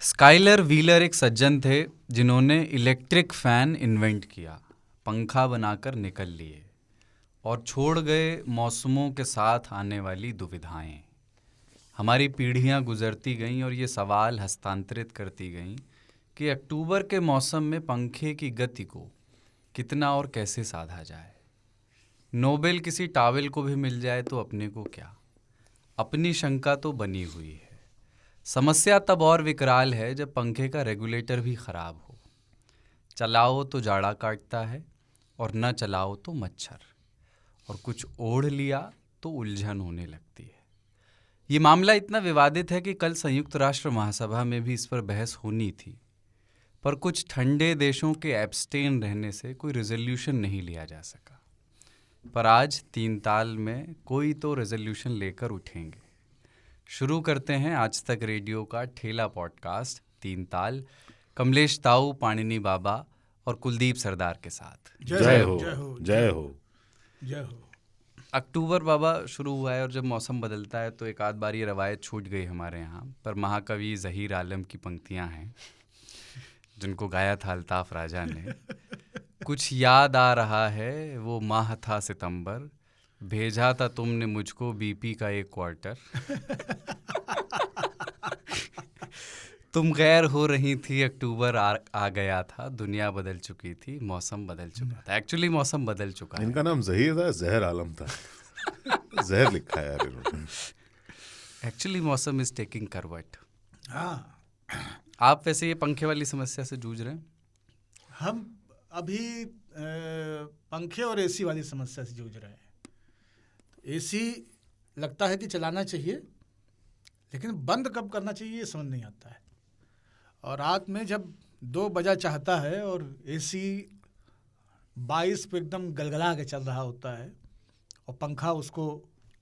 Skyler wheeler एक सज्जन थे जिन्होंने इलेक्ट्रिक फैन इन्वेंट किया, पंखा बनाकर निकल लिए और छोड़ गए मौसमों के साथ आने वाली दुविधाएं। हमारी पीढ़ियां गुजरती गईं और ये सवाल हस्तांतरित करती गईं कि अक्टूबर के मौसम में पंखे की गति को कितना और कैसे साधा जाए। नोबेल किसी टावेल को भी मिल जाए तो अपने को क्या, अपनी शंका तो बनी हुई है। समस्या तब और विकराल है जब पंखे का रेगुलेटर भी खराब हो। चलाओ तो जाड़ा काटता है और न चलाओ तो मच्छर, और कुछ ओढ़ लिया तो उलझन होने लगती है। ये मामला इतना विवादित है कि कल संयुक्त राष्ट्र महासभा में भी इस पर बहस होनी थी, पर कुछ ठंडे देशों के एब्सटेन रहने से कोई रेजोल्यूशन नहीं लिया जा सका। पर आज 3 ताल में कोई तो रेजोल्यूशन लेकर उठेंगे। शुरू करते हैं आज तक रेडियो का ठेला पॉडकास्ट 3 ताल, कमलेश ताऊ, पाणिनी बाबा और कुलदीप सरदार के साथ। जय हो जय हो जय हो जय हो। अक्टूबर बाबा शुरू हुआ है और जब मौसम बदलता है तो एक आध बार ये रवायत छूट गई हमारे यहाँ, पर महाकवि ज़हीर आलम की पंक्तियाँ हैं जिनको गाया था अल्ताफ राजा ने। कुछ याद आ रहा है वो माह था सितंबर, भेजा था तुमने मुझको बीपी का 1 क्वार्टर। तुम गैर हो रही थी, अक्टूबर आ गया था, दुनिया बदल चुकी थी, मौसम बदल चुका था। एक्चुअली मौसम बदल चुका है। इनका नाम ज़हीर था, ज़हर आलम था। ज़हर लिखा है यार इन्होंने। एक्चुअली मौसम इज टेकिंग करवट। हाँ, आप वैसे ये पंखे वाली समस्या से जूझ रहे हैं? हम अभी पंखे और एसी वाली समस्या से जूझ रहे हैं। एसी लगता है कि चलाना चाहिए, लेकिन बंद कब करना चाहिए ये समझ नहीं आता है। और रात में जब 2 बजा चाहता है और एसी 22 पे एकदम गलगला के चल रहा होता है और पंखा उसको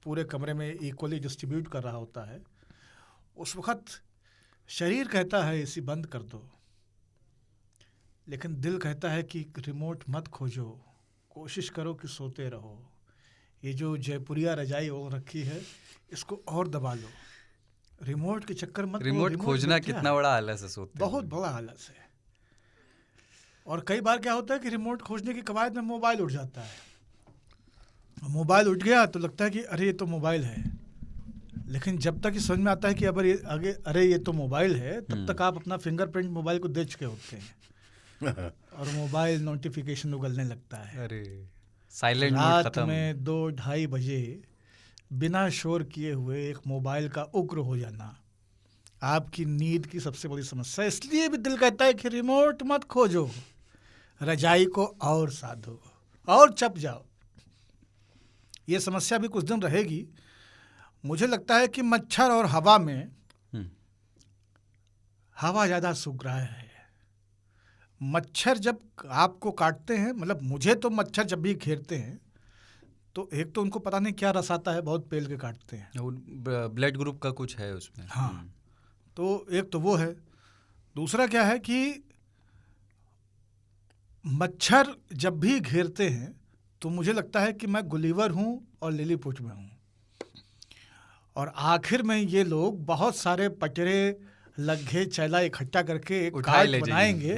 पूरे कमरे में इक्वली डिस्ट्रीब्यूट कर रहा होता है, उस वक्त शरीर कहता है एसी बंद कर दो, लेकिन दिल कहता है कि रिमोट मत खोजो, कोशिश करो कि सोते रहो। ये जो जयपुरिया रजाई ओढ़ रखी है इसको और दबा लो, रिमोट के चक्कर मत। रिमोट खोजना कितना बड़ा आलस है, सोते बहुत बड़ा आलस है। और कई बार क्या होता है कि रिमोट खोजने की कवायद में मोबाइल उठ जाता है। मोबाइल उठ गया तो लगता है कि अरे ये तो मोबाइल है, लेकिन जब तक ये समझ में आता है कि अरे ये तो मोबाइल है, तब तक आप अपना फिंगरप्रिंट मोबाइल को दे चुके होते हैं और मोबाइल नोटिफिकेशन उगलने लगता है। अरे साइलेंट मोड रात खत्म। में 2-2:30 बजे बिना शोर किए हुए एक मोबाइल का उग्र हो जाना आपकी नींद की सबसे बड़ी समस्या। इसलिए भी दिल कहता है कि रिमोट मत खोजो, रजाई को और साधो और चप जाओ। ये समस्या भी कुछ दिन रहेगी। मुझे लगता है कि मच्छर और हवा में हवा ज़्यादा सुग्राह्य है। मच्छर जब आपको काटते हैं, मतलब मुझे तो मच्छर जब भी घेरते हैं तो एक तो उनको पता नहीं क्या रस आता है, बहुत पेल के काटते हैं। ब्लड ग्रुप का कुछ है उसमें। हाँ, तो एक तो वो है। दूसरा क्या है कि मच्छर जब भी घेरते हैं तो मुझे लगता है कि मैं गुलिवर हूँ और लिलीपुट में हूँ, और आखिर में ये लोग बहुत सारे पचड़े लग्घे चैला इकट्ठा करके एक कार्ट बनाएंगे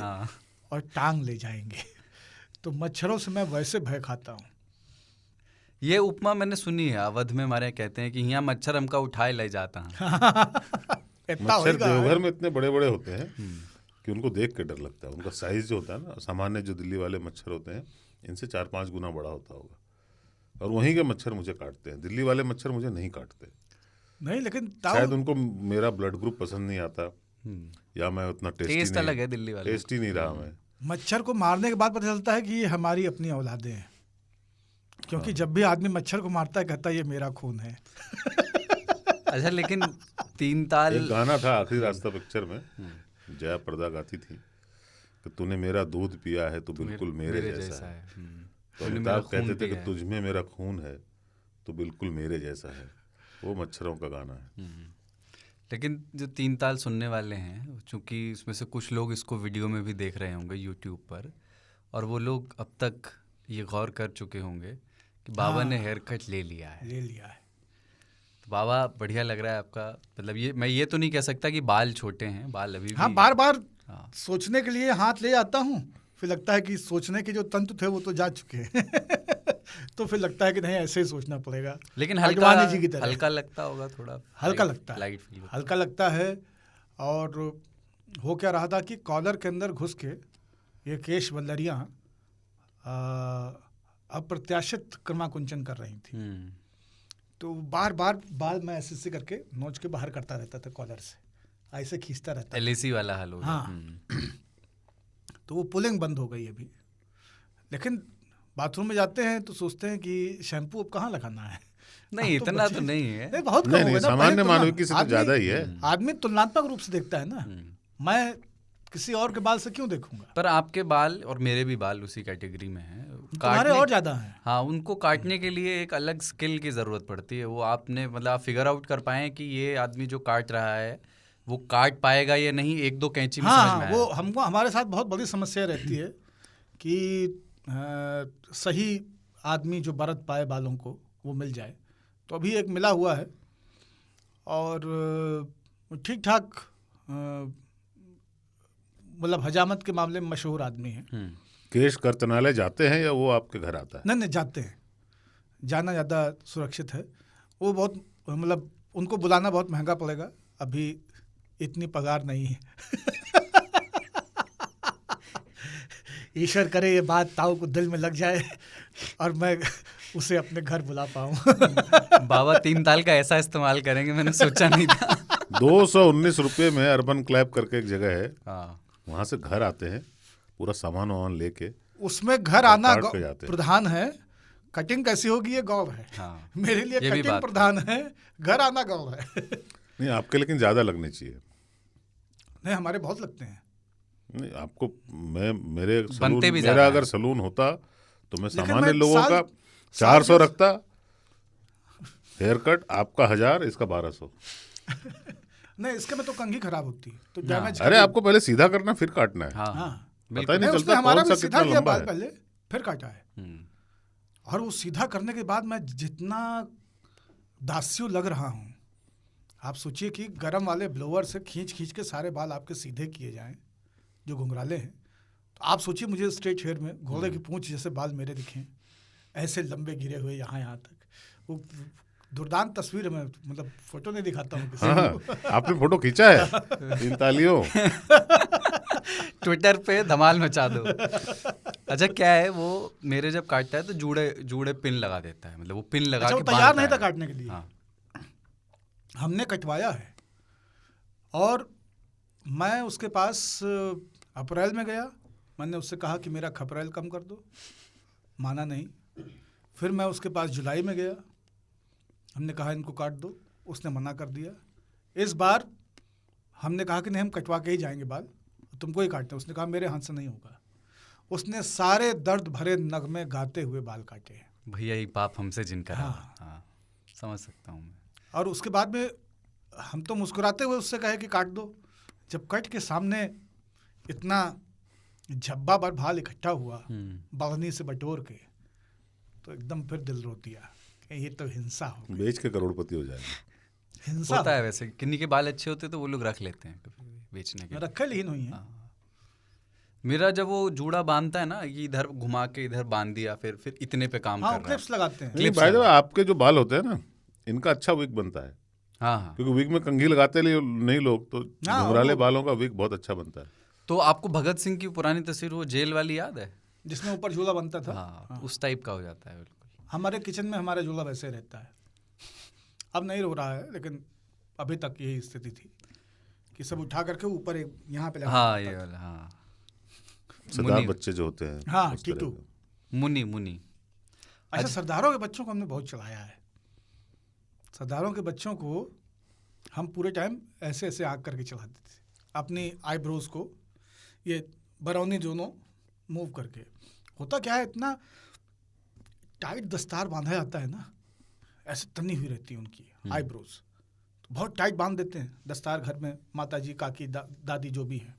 और टांग ले जाएंगे। तो मच्छरों से मैं वैसे भय खाता हूँ। ये उपमा मैंने सुनी है, अवध में हमारे कहते हैं कि यहाँ मच्छर हमका उठाए ले जाता है। मच्छर देवघर में इतने बड़े बड़े होते हैं कि उनको देख के डर लगता है। उनका साइज जो होता है ना, सामान्य जो दिल्ली वाले मच्छर होते हैं इनसे 4-5 गुना बड़ा होता होगा, और वहीं के मच्छर मुझे काटते हैं। दिल्ली वाले मच्छर मुझे नहीं काटते। नहीं, लेकिन शायद उनको मेरा ब्लड ग्रुप पसंद नहीं आता, या मैं उतना टेस्ट अलग है दिल्ली वाले। टेस्ट ही नहीं रहा मैं। मच्छर को मारने के बाद पता चलता है कि ये हमारी अपनी औलादे हैं, क्योंकि जब भी आदमी मच्छर को मारता है कहता है ये मेरा खून है। अच्छा, लेकिन 3 ताल एक गाना था आखिरी रास्ता पिक्चर में, जया प्रदा गाती थी कि तूने मेरा दूध पिया है तो बिल्कुल मेरे जैसा है। तो अमिताभ कहते थे कि तुझ में मेरा खून है तो बिल्कुल मेरे जैसा है। वो मच्छरों का गाना है। लेकिन जो 3 ताल सुनने वाले हैं, चूंकि इसमें से कुछ लोग इसको वीडियो में भी देख रहे होंगे यूट्यूब पर, और वो लोग अब तक ये गौर कर चुके होंगे कि बाबा ने हेयर कट ले लिया है। तो बाबा बढ़िया लग रहा है आपका, मतलब ये मैं ये तो नहीं कह सकता कि बाल छोटे हैं, बाल अभी हाँ, भी बार बार हाँ। सोचने के लिए हाथ ले जाता हूँ, फिर लगता है कि सोचने के जो तंत्र थे वो तो जा चुके हैं तो फिर लगता है कि नहीं, ऐसे ही सोचना पड़ेगा। लेकिन हल्का अडवाणी जी की तरह। हल्का लगता होगा थोड़ा, हल्का लगता है, लाइट फील होता हल्का लगता है। और हो क्या रहा था कि कॉलर के अंदर घुस के ये केश वल्लरियाँ अप्रत्याशित क्रमाकुंचन कर रही थी। तो बार बार बाल मैं ऐसे करके नोच के बाहर करता रहता था कॉलर से, ऐसे खींचता रहता। LAC वाला हाल हो गया। हाँ तो वो पुलिंग बंद हो गई अभी। लेकिन बाथरूम में जाते हैं तो सोचते हैं कि शैम्पू अब कहाँ लगाना है। नहीं, अब तो इतना बचे- तो नहीं है। नहीं, बहुत कम नहीं हो नहीं, गया ना। सामान्य पहले मानविकी से तो आदमी- ज्यादा ही है। आदमी तुलनात्मक रूप से देखता है ना, मैं किसी और के बाल से क्यों देखूंगा। पर आपके बाल और मेरे भी बाल उसी कैटेगरी में हैं। तुम्हारे और ज्यादा हैं। हाँ, उनको काटने के लिए एक अलग स्किल की ज़रूरत पड़ती है। वो आपने मतलब आप फिगर आउट कर पाएं कि ये आदमी जो काट रहा है वो काट पाएगा या नहीं, एक दो कैंची में समझ में हाँ, वो आएगा। हमको हमारे साथ बहुत बड़ी समस्या रहती है कि सही आदमी जो बरत पाए बालों को वो मिल जाए। तो अभी एक मिला हुआ है और ठीक ठाक मतलब हजामत के मामले में मशहूर आदमी है। केश कर्तनालय जाते हैं या वो आपके घर आता है? नहीं, जाते हैं, जाना ज़्यादा सुरक्षित है। वो बहुत मतलब उनको बुलाना बहुत महंगा पड़ेगा, अभी इतनी पगार नहीं है ईश्वर करे ये बात ताऊ को दिल में लग जाए और मैं उसे अपने घर बुला पाऊँ बाबा 3 ताल का ऐसा इस्तेमाल करेंगे, मैंने सोचा नहीं था। 219 रुपये में अर्बन क्लैब करके एक जगह है, हाँ, वहाँ से घर आते हैं पूरा सामान वामान लेके। उसमें घर आना काट के जाते हैं। प्रधान है, कटिंग कैसी होगी ये गौर है। हाँ, मेरे लिए ये भी कटिंग बात प्रधान है, घर आना गौर है नहीं, आपके लेकिन ज़्यादा लगने चाहिए। नहीं, हमारे बहुत लगते हैं। नहीं, आपको मेरे बनते भी मेरा ज़्यादा अगर हैं। सलून होता तो मैं लेकिन सामान्य मैं लोगों साल- का 400 रखता, हेयर कट आपका 1000, इसका 1200। नहीं, इसके में तो कंघी खराब होती है तो डैमेज। अरे आपको पहले सीधा करना फिर काटना है। हाँ, हाँ, पता ही नहीं, नहीं उसने चलता हमारा कौन भी सा सीधा कितना किया लंबा बाल है। पहले, फिर काटा है। और वो सीधा करने के बाद मैं जितना दास्यु लग रहा हूँ, आप सोचिए कि गरम वाले ब्लोअर से खींच खींच के सारे बाल आपके सीधे किए जाएं जो घुंघराले हैं। तो आप सोचिए मुझे स्ट्रेट हेयर में घोड़े की पूंछ जैसे बाल मेरे दिखें, ऐसे लंबे गिरे हुए यहाँ तक। वो दुर्दांत तस्वीर में, मतलब फोटो नहीं दिखाता हूँ किसी हाँ, को। आपने फोटो खींचा है इन तालियों? ट्विटर पे धमाल मचा दो। अच्छा, क्या है वो मेरे जब काटता है तो जूड़े पिन लगा देता है, मतलब वो पिन लगा अच्छा, के वो तैयार बांधता नहीं था है। काटने के लिए। हाँ, हमने कटवाया है और मैं उसके पास अप्रैल में गया, मैंने उससे कहा कि मेरा खपरेल कम कर दो, माना नहीं। फिर मैं उसके पास जुलाई में गया, हमने कहा इनको काट दो, उसने मना कर दिया। इस बार हमने कहा कि नहीं, हम कटवा के ही जाएंगे बाल, तुमको ही काटते हैं। उसने कहा मेरे हाथ से नहीं होगा। उसने सारे दर्द भरे नगमे गाते हुए बाल काटे हैं। भैया ही पाप हमसे जिनका रहा। हाँ। हाँ, समझ सकता हूँ मैं। और उसके बाद में हम तो मुस्कुराते हुए उससे कहे कि काट दो। जब कट के सामने इतना झब्बा भर बाल इकट्ठा हुआ बढ़नी से बटोर के, तो एकदम फिर दिल रो दिया कि ये तो हिंसा हो, बेच के करोड़पति हो जाएंगे। हिंसा होता है वैसे, किन्हीं के बाल अच्छे होते तो वो लोग रख लेते हैं बेचने के लिए। रखे लीन हुई है। हाँ। मेरा जब वो जूड़ा बांधता है ना, ये इधर घुमा के इधर बांध दिया, फिर इतने पे काम हाँ, कर रहा है। क्लिप्स लगाते हैं। नहीं भाई साहब, आपके जो बाल होते हैं ना, इनका अच्छा विग बनता है। हाँ, हाँ। क्योंकि विग में कंघी लगाते नहीं लोग, तो हाँ, घुंघराले वो- बालों का विग बहुत अच्छा बनता है। तो आपको भगत सिंह की पुरानी तस्वीर वो जेल वाली याद है? जिसमें ऊपर झूला बनता था। हाँ, उस टाइप का हो जाता है बिल्कुल। हमारे किचन में हमारा झूला वैसे रहता है। अब नहीं रो रहा है, लेकिन अभी तक यही स्थिति थी कि सब उठा करके ऊपर एक यहाँ पे लगा हाँ, देता ये था। वाला, हाँ। सरदार मुनी। बच्चे जो होते हैं, हाँ, उस तरह टीटू। के। मुनी। अच्छा, सरदारों के बच्चों को हमने बहुत चलाया है। सरदारों के बच्चों को हम पूरे टाइम ऐसे ऐसे आग करके चलाते थे, अपनी आईब्रोज को ये बरौनी दोनों मूव करके। होता क्या है, इतना टाइट दस्तार बांधा जाता है ना, ऐसे तनी हुई रहती है उनकी आईब्रोज, तो बहुत टाइट बांध देते हैं दस्तार। घर में माता जी, काकी, दादी जो भी हैं,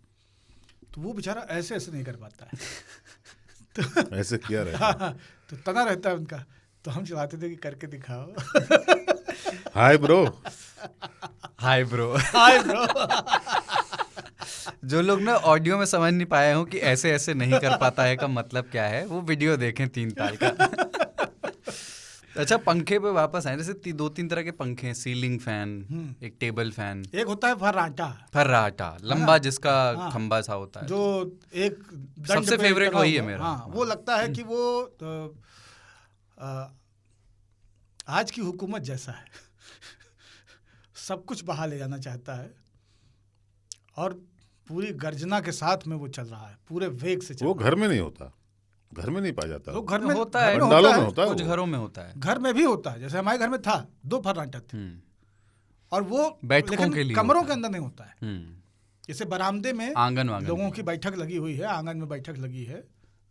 तो वो बेचारा ऐसे ऐसे नहीं कर पाता है ऐसे किया रहता है। तो तना रहता है उनका, तो हम चलाते थे कि करके दिखाओ hi bro. Hi bro. Hi bro. जो लोग ना ऑडियो में समझ नहीं पाए हो कि ऐसे ऐसे नहीं कर पाता है का मतलब क्या है, वो वीडियो देखें 3 ताल का। अच्छा, पंखे पे वापस आए। जैसे 2-3 तरह के पंखे हैं, सीलिंग फैन, एक टेबल फैन, एक होता है फर्राटा, फर्राटा लंबा जिसका खंबा सा होता है, जो एक दंड सबसे पे फेवरेट टंगा वही है हुआ। मेरा। हाँ, वो लगता है कि वो आज की हुकूमत जैसा है। सब कुछ बहा ले जाना चाहता है और पूरी गर्जना के साथ में वो चल रहा है, पूरे वेग से चल वो रहा घर में नहीं होता, घर में नहीं पाया जाता। है। वो घर में होता है, पंडालों में होता है, कुछ वो घरों में होता है, घर में भी होता है। जैसे हमारे घर में था 2 फर्राटा थे और वो बैठकों लेकिन के लिए कमरों होता के अंदर नहीं होता है। जैसे बरामदे में आंगन वांगन लोगों की बैठक लगी हुई है, आंगन में बैठक लगी है,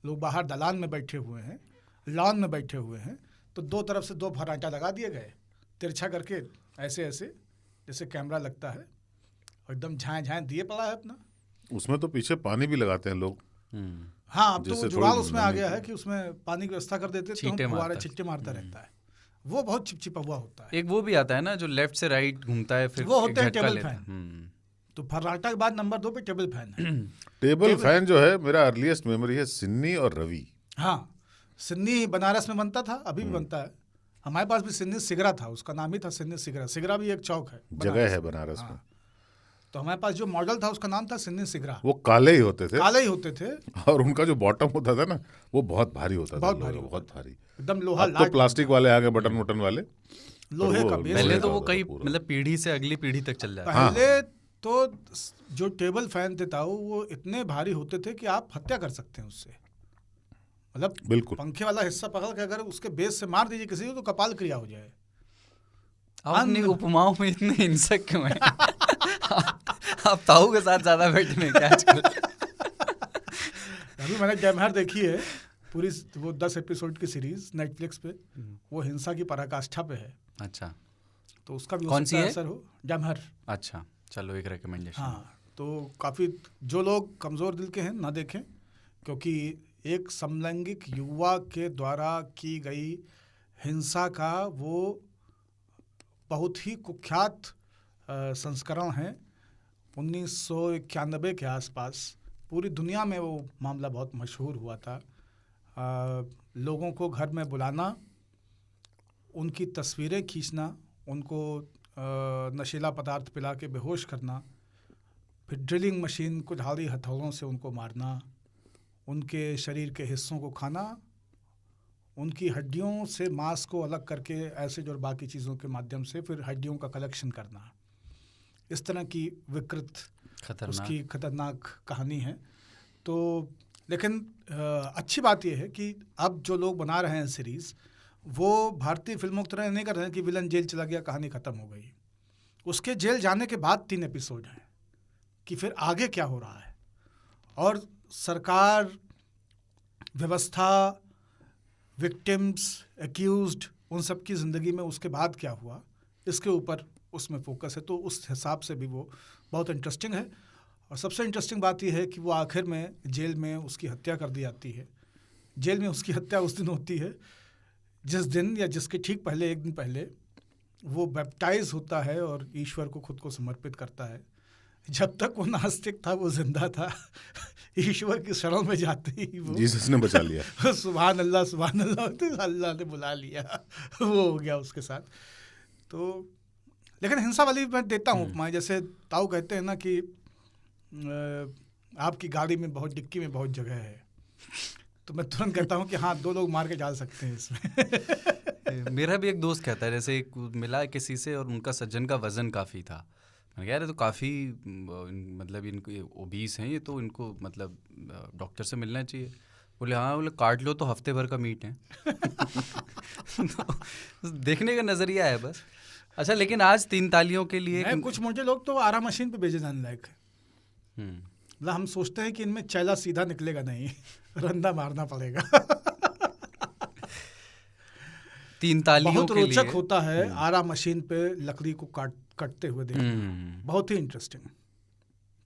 लोग बाहर दलान में बैठे हुए हैं, लॉन में बैठे हुए हैं, तो 2 तरफ से 2 फर्राटा लगा दिए गए, तिरछा करके ऐसे ऐसे जैसे कैमरा लगता है, और एकदम झाएं झाएं दिए पड़ा है अपना। उसमें तो पीछे पानी भी लगाते हैं लोग। हाँ, अब तो जिससे जुगाड़ थोड़ी उसमें आ गया नमी है कि उसमें पानी की व्यवस्था कर देते, तो छींटे फुहारा मारता है। छिट्टे मारता रहता है। वो बहुत चिपचिपा हुआ होता है। एक वो भी आता है ना जो लेफ्ट से राइट घूमता है, फिर वो होते हैं एक झटका टेबल लेता है। फैन। तो फर्राटा के बाद नंबर 2 पे टेबल फैन है। टेबल फैन जो है, मेरा अर्लीस्ट मेमोरी है सिन्नी और रवि। हाँ, सिन्नी बनारस में बनता था, अभी भी बनता है। हमारे पास भी सिन्नी सिगरा था, उसका नाम ही था सिन्नी सिगरा। सिगरा भी एक चौक है, जगह है बनारस में। तो हमारे पास जो मॉडल था उसका नाम था सिन्नी सिगरा। वो काले ही होते थे, काले ही होते थे, और उनका जो बॉटम होता था ना, वो बहुत भारी होता था, बहुत भारी बहुत भारी। एकदम लोहा अब तो लाट, प्लास्टिक वाले आ गए, बटन वटन वाले, लोहे वो का बेस। पहले लोहे तो का वो होता था कई पूरा। मतलब पीढ़ी से अगली पीढ़ी तक चल जाता है। पहले तो जो टेबल फैन थे ताऊ, वो इतने भारी होते थे कि आप हत्या कर सकते हैं उससे। मतलब बिल्कुल। पंखे वाला हिस्सा पकड़ के अगर उसके बेस से मार दीजिए किसी को, तो कपाल क्रिया हो जाए। आप अपनी उपमाओं में इतने हिंसक क्यों हैं? आप ताऊ के साथ ज्यादा बैठने क्या आजकल? अभी मैंने डैमहर देखी है पूरी, वो 10 एपिसोड की सीरीज नेटफ्लिक्स पे, वो हिंसा की पराकाष्ठा पे है। अच्छा, तो उसका भी कौन सी है? असर हो। डैमहर। अच्छा, चलो एक रिकमेंडेशन। हाँ, तो काफ़ी जो लोग कमज़ोर दिल के हैं ना देखें, क्योंकि एक समलैंगिक युवा के द्वारा की गई हिंसा का वो बहुत ही कुख्यात संस्करण है। 1991 के आसपास पूरी दुनिया में वो मामला बहुत मशहूर हुआ था। लोगों को घर में बुलाना, उनकी तस्वीरें खींचना, उनको नशीला पदार्थ पिला के बेहोश करना, फिर ड्रिलिंग मशीन कुल्हाड़ी हथौड़ों से उनको मारना, उनके शरीर के हिस्सों को खाना, उनकी हड्डियों से मांस को अलग करके एसिड और बाकी चीज़ों के माध्यम से फिर हड्डियों का कलेक्शन करना। इस तरह की विकृत उसकी खतरनाक कहानी है। तो लेकिन अच्छी बात यह है कि अब जो लोग बना रहे हैं सीरीज़, वो भारतीय फिल्मों की तरह नहीं कर रहे हैं कि विलन जेल चला गया, कहानी ख़त्म हो गई। उसके जेल जाने के बाद 3 एपिसोड हैं कि फिर आगे क्या हो रहा है, और सरकार, व्यवस्था, विक्टिम्स, एक्यूज्ड, उन सब की ज़िंदगी में उसके बाद क्या हुआ, इसके ऊपर उसमें फोकस है। तो उस हिसाब से भी वो बहुत इंटरेस्टिंग है। और सबसे इंटरेस्टिंग बात यह है कि वो आखिर में जेल में उसकी हत्या कर दी जाती है। जेल में उसकी हत्या उस दिन होती है जिस दिन, या जिसके ठीक पहले, 1 दिन पहले, वो बैप्टाइज होता है और ईश्वर को खुद को समर्पित करता है। जब तक वो नास्तिक था, वो जिंदा था। ईश्वर की शरण में जाते ही वो जीसस ने बचा लिया। सुभान अल्लाह, सुभान अल्लाह, तो अल्लाह ने बुला लिया, वो हो गया उसके साथ। तो लेकिन हिंसा वाली मैं देता हूँ उपमाएं। जैसे ताऊ कहते हैं ना कि आपकी गाड़ी में बहुत, डिक्की में बहुत जगह है, तो मैं तुरंत कहता हूँ कि हाँ, 2 लोग मार के डाल सकते हैं इसमें। मेरा भी एक दोस्त कहता है, जैसे मिला किसी से और उनका सज्जन का वजन काफ़ी था। मैं कह रहा तो काफ़ी मतलब इनको ओबीस हैं ये, तो इनको मतलब डॉक्टर से मिलना चाहिए। बोले हाँ, बोले काट लो तो हफ्ते भर का मीट है। तो देखने का नज़रिया है बस। अच्छा, लेकिन आज 3 तालियों के लिए कुछ मोटे लोग तो आरा मशीन पे भेजे जाने लायक है। मतलब हम सोचते हैं कि इनमें चैला सीधा निकलेगा नहीं, रंदा मारना पड़ेगा। 3 तालियों बहुत के लिए रोचक होता है आरा मशीन पे लकड़ी को काटते हुए देखना। बहुत ही इंटरेस्टिंग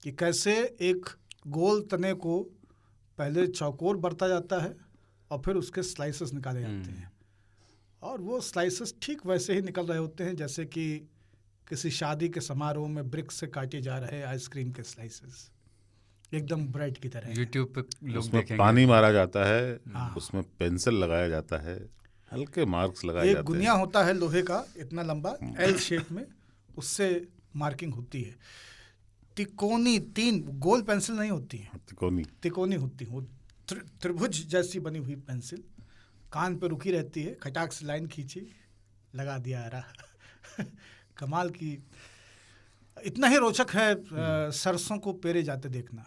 कि कैसे एक गोल तने को पहले चौकोर बरता जाता है और फिर उसके स्लाइसेस निकाले जाते हैं, और वो स्लाइसेस ठीक वैसे ही निकल रहे होते हैं जैसे कि किसी शादी के समारोह में ब्रिक से काटे जा रहे आइसक्रीम के स्लाइसेस, एकदम ब्रेड की तरह। यूट्यूब पे लोग उसमें देखेंगे। पानी मारा जाता है, उसमें पेंसिल लगाया जाता है, हल्के मार्क्स लगाए एक जाते गुनिया हैं। होता है लोहे का इतना लंबा एल शेप में, उससे मार्किंग होती है। तिकोनी 3 गोल पेंसिल नहीं होती है, तिकोनी होती है, वो त्रिभुज जैसी बनी हुई पेंसिल कान पे रुकी रहती है, खटाक से लाइन खींची, लगा दिया आ रहा। कमाल की। इतना ही रोचक है सरसों को पेरे जाते देखना।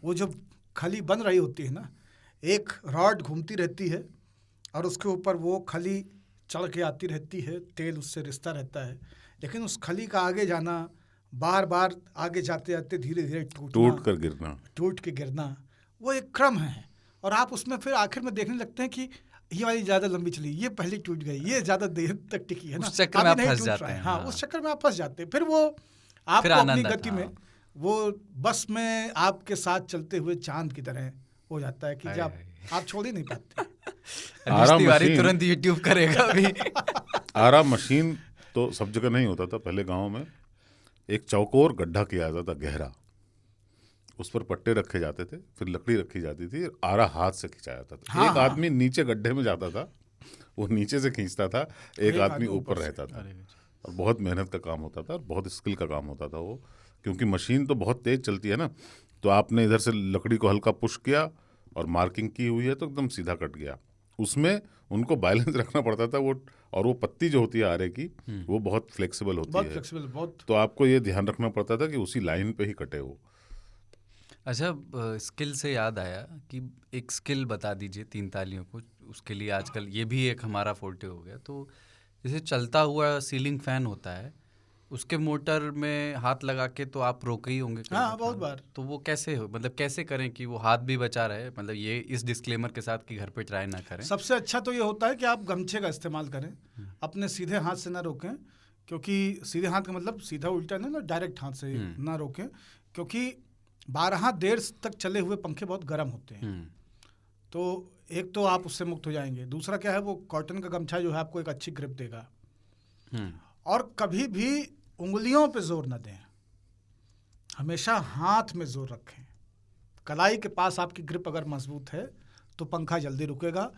वो जब खली बन रही होती है ना, एक रॉड घूमती रहती है और उसके ऊपर वो खली चढ़ के आती रहती है, तेल उससे रिश्ता रहता है, लेकिन उस खली का आगे जाना, बार बार आगे जाते जाते धीरे धीरे टूट के गिरना, वो एक क्रम है। और आप उसमें फिर आखिर में देखने लगते हैं कि ये वाली ज़्यादा लंबी चली, ये पहले टूट गई, ये ज़्यादा देर तक टिकी है ना, उस चक्कर में आप फंस जाते हैं। हाँ, उस चक्कर में आप फंस जाते हैं। फिर वो आपको अपनी गति में, वो बस में आपके साथ चलते हुए चांद की तरह हो जाता है कि जब आप छोड़ ही नहीं पाते। तिवारी तुरंत यूट्यूब करेगा अभी। आराम मशीन तो सब जगह नहीं होता था। पहले गांव में एक चौकोर गड्ढा किया जाता था गहरा, उस पर पट्टे रखे जाते थे, फिर लकड़ी रखी जाती थी, आरा हाथ से खिंचाया जाता था। एक आदमी नीचे गड्ढे में जाता था, वो नीचे से खींचता था, एक आदमी ऊपर रहता था, और बहुत मेहनत का काम होता था और बहुत स्किल का काम होता था वो, क्योंकि मशीन तो बहुत तेज चलती है ना। तो आपने इधर से लकड़ी को हल्का पुश किया और मार्किंग की हुई है तो एकदम सीधा कट गया। उसमें उनको बैलेंस रखना पड़ता था वो, और वो पत्ती जो होती है आरे की वो बहुत फ्लेक्सिबल होती है, तो आपको ये ध्यान रखना पड़ता था कि उसी लाइन पे ही कटे वो। अच्छा, स्किल से याद आया कि एक स्किल बता दीजिए 3 तालियों को। उसके लिए आजकल ये भी एक हमारा फोर्टे हो गया। तो जैसे चलता हुआ सीलिंग फैन होता है, उसके मोटर में हाथ लगा के तो आप रोके ही होंगे। हाँ, बहुत बार। तो वो कैसे हो, मतलब कैसे करें कि वो हाथ भी बचा रहे, मतलब ये इस डिस्क्लेमर के साथ कि घर पे ट्राई ना करें। सबसे अच्छा तो ये होता है कि आप गमछे का इस्तेमाल करें, अपने सीधे हाथ से ना रोकें, क्योंकि सीधे हाथ का मतलब सीधा उल्टा ना, डायरेक्ट हाथ से ना रोकें, क्योंकि 12 देर तक चले हुए पंखे बहुत गर्म होते हैं। तो एक तो आप उससे मुक्त हो जाएंगे, दूसरा क्या है, वो कॉटन का गमछा जो है आपको एक अच्छी ग्रिप देगा। और कभी भी उंगलियों पे जोर न दें, हमेशा हाथ में जोर रखें। कलाई के पास आपकी ग्रिप अगर मजबूत है तो पंखा जल्दी रुकेगा।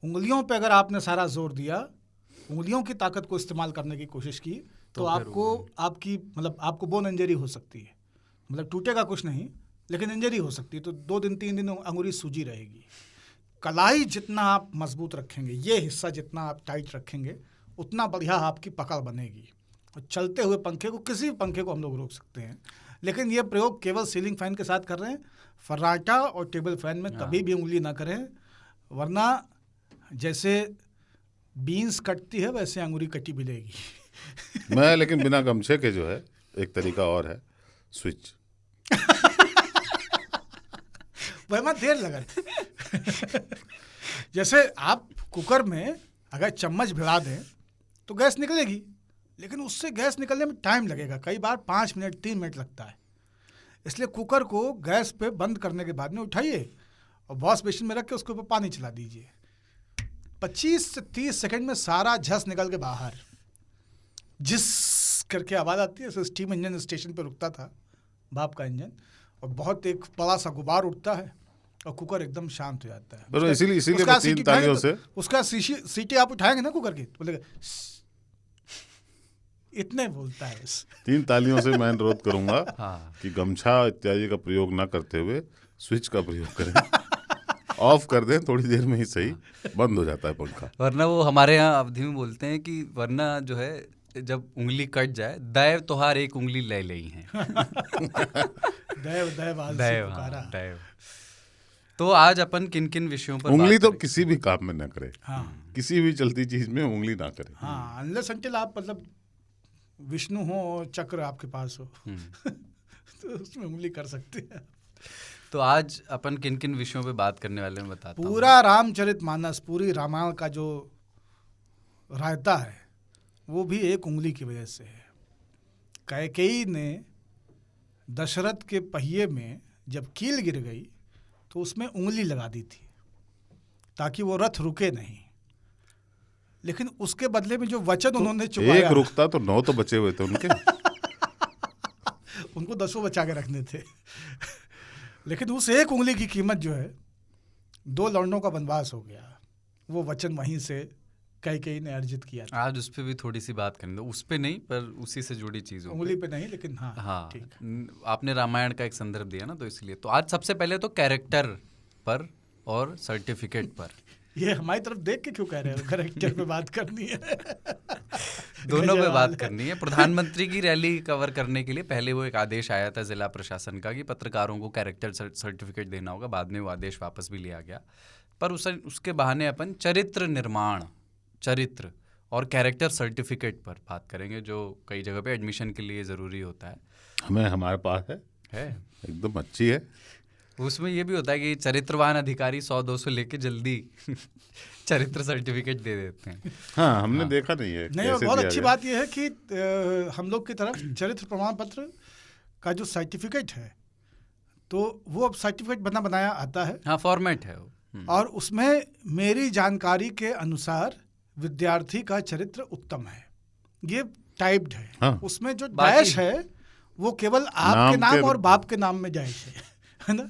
उंगलियों पे अगर आपने सारा जोर दिया, उंगलियों की ताकत को इस्तेमाल करने की कोशिश की, तो आपको बोन इंजरी हो सकती है। मतलब टूटेगा कुछ नहीं, लेकिन इंजरी हो सकती है। तो 2 दिन 3 दिन अंगुली सूजी रहेगी। कलाई जितना आप मजबूत रखेंगे, ये हिस्सा जितना आप टाइट रखेंगे, उतना बढ़िया आपकी पकड़ बनेगी। और चलते हुए पंखे को, किसी भी पंखे को हम लोग रोक सकते हैं, लेकिन ये प्रयोग केवल सीलिंग फैन के साथ कर रहे हैं। फर्राटा और टेबल फैन में कभी भी उंगली ना करें, वरना जैसे बीन्स कटती है वैसे अंगुली कटी मिलेगी। मैं लेकिन बिना गमछे के जो है, एक तरीका और है, स्विच। वह देर लगा। जैसे आप कुकर में अगर चम्मच भिड़ा दें तो गैस निकलेगी, लेकिन उससे गैस निकलने में टाइम लगेगा, कई बार 5 मिनट 3 मिनट लगता है। इसलिए कुकर को गैस पे बंद करने के बाद में उठाइए और वॉश बेसिन में रख के उसके ऊपर पानी चला दीजिए। 25 से 30 सेकंड में सारा झस निकल के बाहर, जिस करके आवाज़ आती है। स्टीम इंजन स्टेशन पर रुकता था, भाप का इंजन, और बहुत एक बड़ा सा गुबार उठता है और कुकर एकदम शांत हो जाता है। इसीलिए 3 तालियों से उसका सीटी आप उठाएंगे ना कुकर की, तो बोलेगा इतने बोलता है। 3 तालियों से मैं अनुरोध करूंगा कि गमछा इत्यादि का प्रयोग ना करते हुए स्विच का प्रयोग करें। ऑफ कर दें, थोड़ी देर में ही सही बंद हो जाता है पंखा। वरना वो हमारे यहाँ अवधि में बोलते हैं कि वरना जो है जब उंगली कट जाए, दैव तोहार एक उंगली ले ली है। दैव। तो आज अपन किन किन विषयों पर उंगली तो किसी भी काम में ना करें। किसी भी चलती चीज में उंगली ना करें। अनलेस अंटिल आप मतलब विष्णु हो और चक्र आपके पास हो तो उसमें उंगली कर सकते हैं। तो आज अपन किन किन विषयों पे बात करने वाले हैं बताता हूँ। पूरा रामचरितमानस, पूरी रामायण का जो रायता है वो भी एक उंगली की वजह से है। कैकेयी ने दशरथ के पहिए में जब कील गिर गई तो उसमें उंगली लगा दी थी ताकि वो रथ रुके नहीं। लेकिन उसके बदले में जो वचन उन्होंने चुकाया, एक रुकता तो 9 तो बचे हुए थे उनके। उनको 10 बचा के रखने थे। लेकिन उस एक उंगली की कीमत जो है 2 लौंडों का वनवास हो गया। वो वचन वहीं से कैकेयी ने अर्जित किया था। आज उस पर भी थोड़ी सी बात करेंगे, उस पे नहीं पर उसी से जुड़ी चीज़ों उंगली पे नहीं, लेकिन हाँ हाँ ठीक। आपने रामायण का एक संदर्भ दिया ना, तो इसलिए तो आज सबसे पहले तो कैरेक्टर पर और सर्टिफिकेट पर ये हमारी तरफ देख के क्यों कह रहे हो? कैरेक्टर पे बात करनी है। दोनों पे बात करनी है। प्रधानमंत्री की रैली कवर करने के लिए पहले वो एक आदेश आया था जिला प्रशासन का कि पत्रकारों को कैरेक्टर सर्टिफिकेट देना होगा। बाद में वो आदेश वापस भी लिया गया, पर उसके बहाने अपन चरित्र निर्माण, चरित्र और कैरेक्टर सर्टिफिकेट पर बात करेंगे, जो कई जगह पे एडमिशन के लिए ज़रूरी होता है। हमारे पास है एकदम अच्छी है। उसमें ये भी होता है कि चरित्रवान अधिकारी 100-200 लेके जल्दी चरित्र सर्टिफिकेट दे देते हैं। हाँ, हमने देखा नहीं है। नहीं, और बहुत अच्छी बात यह है कि हम लोग की तरफ चरित्र प्रमाण पत्र का जो सर्टिफिकेट है, तो वो अब सर्टिफिकेट बनाया आता है। हाँ, फॉर्मेट है वो। और उसमें मेरी जानकारी के अनुसार विद्यार्थी का चरित्र उत्तम है, ये टाइप्ड है। हाँ। उसमें जो डैश है वो केवल आपके नाम और बाप के नाम में डैश है ना।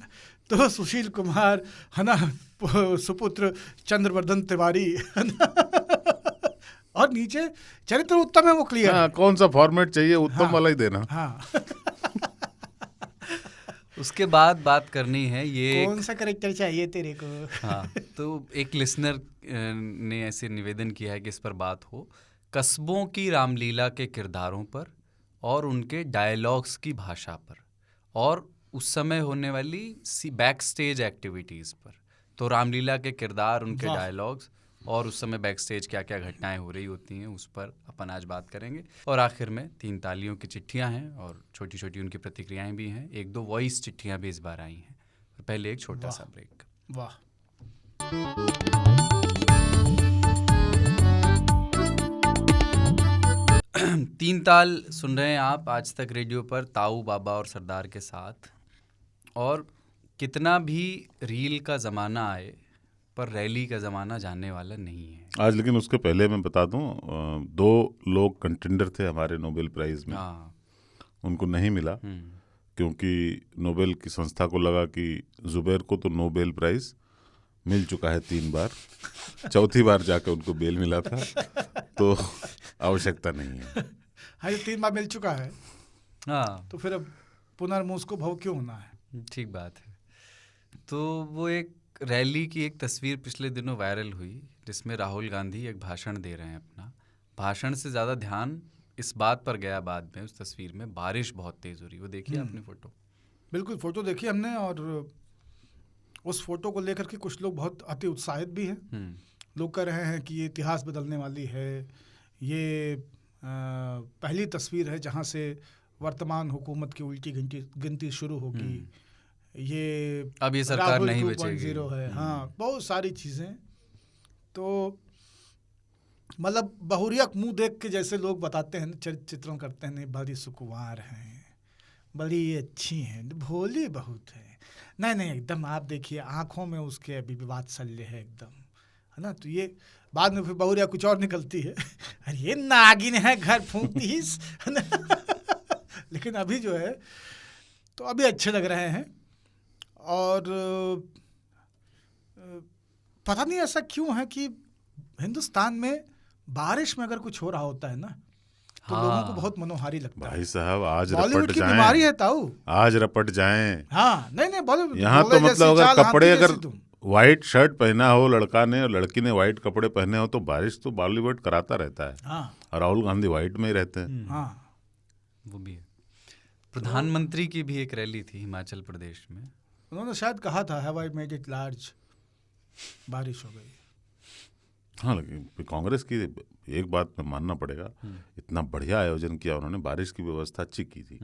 तो सुशील कुमार है ना, सुपुत्र चंद्रवर्धन तिवारी है ना, और नीचे चरित्र उत्तम है, वो क्लियर। हाँ, कौन सा फॉर्मेट चाहिए, उत्तम वाला ही देना। हाँ। उसके बाद बात करनी है ये कौन सा कैरेक्टर चाहिए तेरे को। हाँ, तो एक लिसनर ने ऐसे निवेदन किया है कि इस पर बात हो, कस्बों की रामलीला के किरदारों पर और उनके डायलॉग्स की भाषा पर, और उस समय होने वाली बैक स्टेज एक्टिविटीज़ पर। तो रामलीला के किरदार, उनके डायलॉग्स और उस समय बैक स्टेज क्या क्या घटनाएं हो रही होती हैं, उस पर अपन आज बात करेंगे। और आखिर में 3 तालियों की चिट्ठियां हैं और छोटी छोटी उनकी प्रतिक्रियाएं भी हैं। 1-2 वॉइस चिट्ठियां भी इस बार आई हैं। पहले एक छोटा सा ब्रेक। वाह। 3 ताल सुन रहे हैं आप आज तक रेडियो पर, ताऊ बाबा और सरदार के साथ। और कितना भी रील का ज़माना आए, पर रैली का ज़माना जाने वाला नहीं है आज। लेकिन उसके पहले मैं बता दूं, 2 लोग कंटेंडर थे हमारे नोबेल प्राइज़ में। हाँ। उनको नहीं मिला क्योंकि नोबेल की संस्था को लगा कि जुबैर को तो नोबेल प्राइज़ मिल चुका है 3 बार, 4थी बार जाकर उनको बेल मिला था, तो आवश्यकता नहीं है। हाँ, ये 3 बार मिल चुका है। हाँ, तो फिर अब पुनर्मूस को भव क्यों होना है। ठीक बात है। तो वो एक रैली की एक तस्वीर पिछले दिनों वायरल हुई, जिसमें राहुल गांधी एक भाषण दे रहे हैं। अपना भाषण से ज़्यादा ध्यान इस बात पर गया बाद में, उस तस्वीर में बारिश बहुत तेज़ हो रही। वो देखिए आपने फ़ोटो? बिल्कुल, फ़ोटो देखी हमने, और उस फोटो को लेकर के कुछ लोग बहुत अति उत्साहित भी हैं। लोग कह रहे हैं कि ये इतिहास बदलने वाली है, ये पहली तस्वीर है जहाँ से वर्तमान हुकूमत की उल्टी गिनती शुरू होगी, ये अब ये सरकार नहीं बचेगी है। हाँ, बहुत सारी चीज़ें। तो मतलब बहुरिया मुंह देख के जैसे लोग बताते हैं, चित्रण करते हैं, नहीं बड़ी सुकुमार हैं, बड़ी अच्छी हैं, भोली बहुत है। नहीं, एकदम आप देखिए आंखों में उसके अभी भी वात्सल्य है एकदम, है ना। तो ये बाद में फिर बहुरिया कुछ और निकलती है, अरे ये नागिन है, घर फूंकती है ना। लेकिन अभी जो है तो अभी अच्छे लग रहे हैं। और पता नहीं ऐसा क्यों है कि हिंदुस्तान में बारिश में अगर कुछ हो रहा होता है ना, तो लोगों को बहुत मनोहारी लगता है। भाई साहब, आज बॉलीवुड रपट की जाएं, बीमारी है ताऊ, आज रपट जाएं। हाँ, नहीं बॉलीवुड यहाँ तो मतलब अगर कपड़े, अगर व्हाइट शर्ट पहना हो लड़का ने और लड़की ने व्हाइट कपड़े पहने हो, तो बारिश तो बॉलीवुड कराता रहता है। हाँ, और राहुल गांधी व्हाइट में ही रहते हैं। हाँ, वो भी है। प्रधानमंत्री की भी एक रैली थी हिमाचल प्रदेश में, उन्होंने शायद कहा था have I made it large, बारिश हो गई। हाँ, लेकिन कांग्रेस की एक बात में मानना पड़ेगा, इतना बढ़िया आयोजन किया उन्होंने, बारिश की व्यवस्था अच्छी की थी,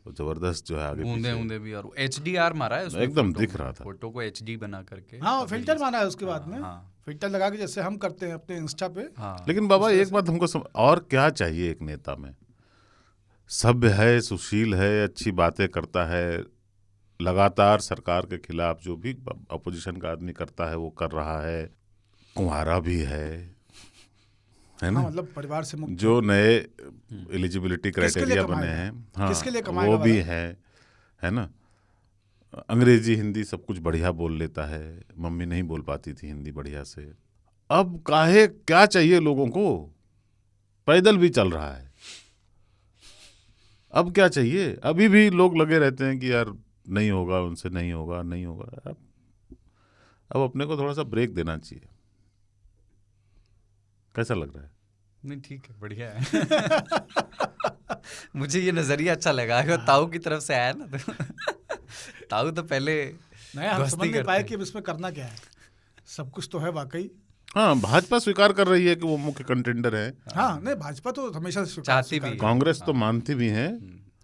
तो जबरदस्त जो है आगे बूंदे भी, और HDR मारा है उसमें, एकदम दिख रहा था फोटो को HD बना करके। हाँ, फिल्टर मारा है उसके बाद में। हाँ, फिल्टर लगा के जैसे हम करते हैं अपने इंस्टा पे। हाँ। लेकिन बाबा एक बात हमको और क्या चाहिए एक नेता में? सभ्य है, सुशील है, अच्छी बातें करता है, लगातार सरकार के खिलाफ जो भी अपोजिशन का आदमी करता है वो कर रहा है, कुंवारा भी है, है ना, हाँ, मतलब परिवार से मुक्त, जो नए एलिजिबिलिटी क्राइटेरिया बने हैं, हाँ, किसके लिए कमाएगा वो भी वाला? है ना। अंग्रेजी हिंदी सब कुछ बढ़िया बोल लेता है, मम्मी नहीं बोल पाती थी हिंदी बढ़िया से। अब काहे क्या चाहिए लोगों को, पैदल भी चल रहा है, अब क्या चाहिए। अभी भी लोग लगे रहते हैं कि यार नहीं होगा, उनसे नहीं होगा, नहीं होगा। अब अपने को थोड़ा सा ब्रेक देना चाहिए। कैसा लग रहा है? नहीं ठीक है, बढ़िया है। मुझे ये नजरिया अच्छा लगा, अगर ताऊ की तरफ से आया ना तो ताऊ तो पहले नहीं, हम दोस्ती समझ नहीं करते पाए हैं। कि अब इसमें करना क्या है। सब कुछ तो है वाकई। हाँ, भाजपा स्वीकार कर रही है कि वो मुख्य कंटेंडर है। हाँ, नहीं, भाजपा तो हमेशा से चाहती भी है। कांग्रेस तो मानती भी है।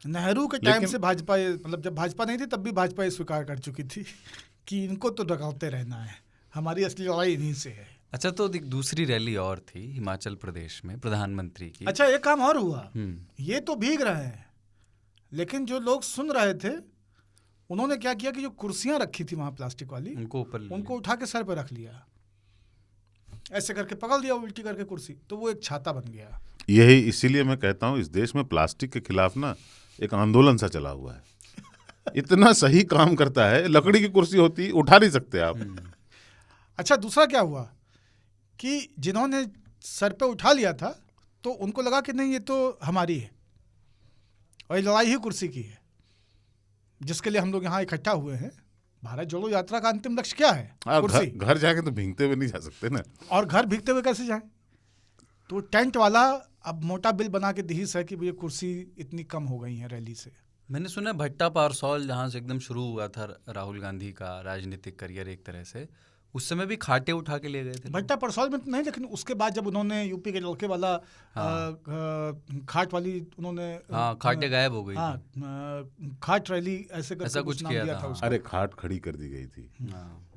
नेहरू के टाइम लेकिन- से भाजपा मतलब जब भाजपा नहीं थी तब भी भाजपा ये स्वीकार कर चुकी थी कि इनको तो डकाते रहना है, हमारी असली लड़ाई इन्हीं से है। अच्छा, तो एक दूसरी रैली और थी हिमाचल प्रदेश में प्रधानमंत्री की। अच्छा, एक काम और हुआ, हम्म। ये तो भीग रहे हैं, लेकिन जो लोग सुन रहे थे उन्होंने क्या किया कि जो कुर्सियां रखी थी वहां प्लास्टिक वाली, उनको ऊपर ले उनको उठा के सर पे रख लिया, ऐसे करके पकड़ दिया उल्टी करके कुर्सी, तो वो एक छाता बन गया। यही इसीलिए मैं कहता हूँ इस देश में प्लास्टिक के खिलाफ ना एक आंदोलन सा चला हुआ है। इतना सही काम करता है, लकड़ी की कुर्सी होती उठा नहीं सकते आप। अच्छा, दूसरा क्या हुआ कि जिन्होंने सर पे उठा लिया था तो उनको लगा कि नहीं ये तो हमारी है और ये लड़ाई ही कुर्सी की है, जिसके लिए हम लोग यहाँ इकट्ठा हुए हैं। भारत जोड़ो यात्रा का अंतिम लक्ष्य क्या है? कुर्सी। घर जाके तो भींगते हुए नहीं जा सकते ना। और घर भीगते हुए कैसे जाए? तो टेंट वाला अब मोटा बिल बना के दीहिस है कि ये कुर्सी इतनी कम हो गई है रैली से। मैंने सुना भट्टा पारसौल जहाँ से एकदम शुरू हुआ था राहुल गांधी का राजनीतिक करियर एक तरह से, उस समय भी खाटे उठा के ले गए थे। भट्टा परसौल में तो नहीं, लेकिन उसके बाद जब उन्होंने यूपी के लड़के वाला खाट वाली उन्होंने हाँ, खाटे गायब हो गई हाँ खाट रैली ऐसे करके ऐसा कुछ नाम किया दिया था, था हाँ। उसको। अरे खाट खड़ी कर दी गई थी, हाँ।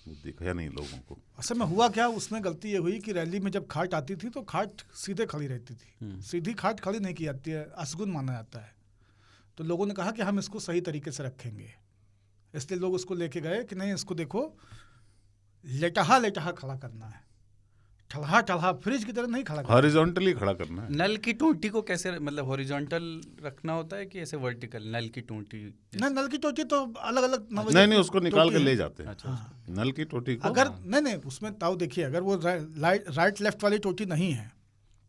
वो दिखा नहीं लोगों को। असल में हुआ क्या, उसमें गलती ये हुई कि रैली में जब खाट आती थी तो खाट सीधे खड़ी रहती थी, सीधी खाट खड़ी नहीं की जाती है, असगुन माना जाता है। तो लोगों ने कहा कि हम इसको सही तरीके से रखेंगे, इसलिए लोग उसको लेके गए कि नहीं इसको देखो लेटहा लेटहा खड़ा करना है, ठलहा ठलहा फ्रिज की तरह नहीं खड़ा करना। हॉरिजॉन्टली खड़ा करना है। नल की टोटी को कैसे, मतलब हॉरिजॉन्टल रखना होता है कि ऐसे वर्टिकल? नल की टोटी नहीं, नल की टोटी तो अलग अलग नहीं, उसको निकाल के ले जाते हैं। अच्छा, नल की टोटी को। अगर नहीं उसमें ताऊ देखिए, अगर वो राइट लेफ्ट वाली टोटी नहीं है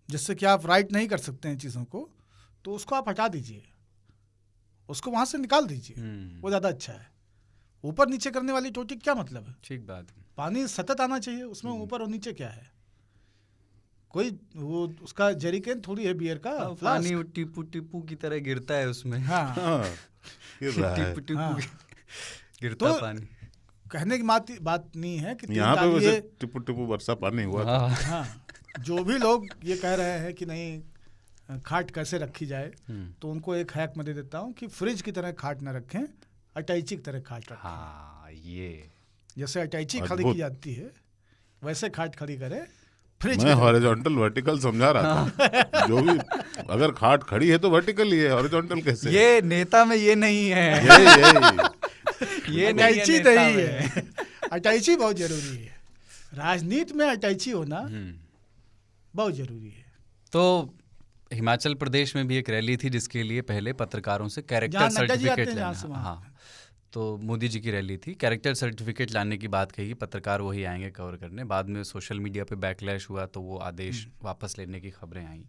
जिससे कि आप राइट नहीं कर सकते हैं चीज़ों को, तो उसको आप हटा दीजिए, उसको वहाँ से निकाल दीजिए, वो ज़्यादा अच्छा है। ऊपर नीचे करने वाली टोटी क्या मतलब है? ठीक बात है। पानी सतत आना चाहिए, उसमें ऊपर और नीचे क्या है? कोई वो उसका जेरिकेन थोड़ी है बियर का पानी फ्लास्क। टिपू टिपू की तरह गिरता है उसमें। हाँ, हाँ, गिर रहा है। टिपू टिपू हाँ। गिरता तो पानी। कहने की बात नहीं है कि तेल यहाँ पे डालिए। वैसे टिपू टिपू वर्षा पानी हुआ था। हाँ। हाँ, जो भी लोग ये कह रहे हैं कि नहीं खाट कैसे रखी जाए, तो उनको एक हैक मैं दे देता हूँ कि फ्रिज की तरह खाट ना रखें, अटैची की तरह खाट रखें। हाँ, ये जैसे अटैची खड़ी अद्भुत। की जाती है वैसे खाट खड़ी करें फ्रिज की मैं तरह। हॉरिजॉन्टल वर्टिकल समझा रहा था। जो भी अगर खाट खड़ी है तो वर्टिकल ही है, हॉरिजॉन्टल कैसे? ये नेता में ये नहीं है। यही ये नहीं है अटैची नेता नहीं में। है। अटैची बहुत जरूरी है, राजनीति में अटैची होना बहुत जरूरी है। तो हिमाचल प्रदेश में भी एक रैली थी जिसके लिए पहले पत्रकारों से कैरेक्टर जहाँ नड्डा जी आते सर्टिफिकेट हैं, जहाँ लेना। से वहाँ। हाँ, तो मोदी जी की रैली थी, कैरेक्टर सर्टिफिकेट लाने की बात कही, पत्रकार वही आएंगे कवर करने। बाद में सोशल मीडिया पे बैकलैश हुआ तो वो आदेश वापस लेने की खबरें आई।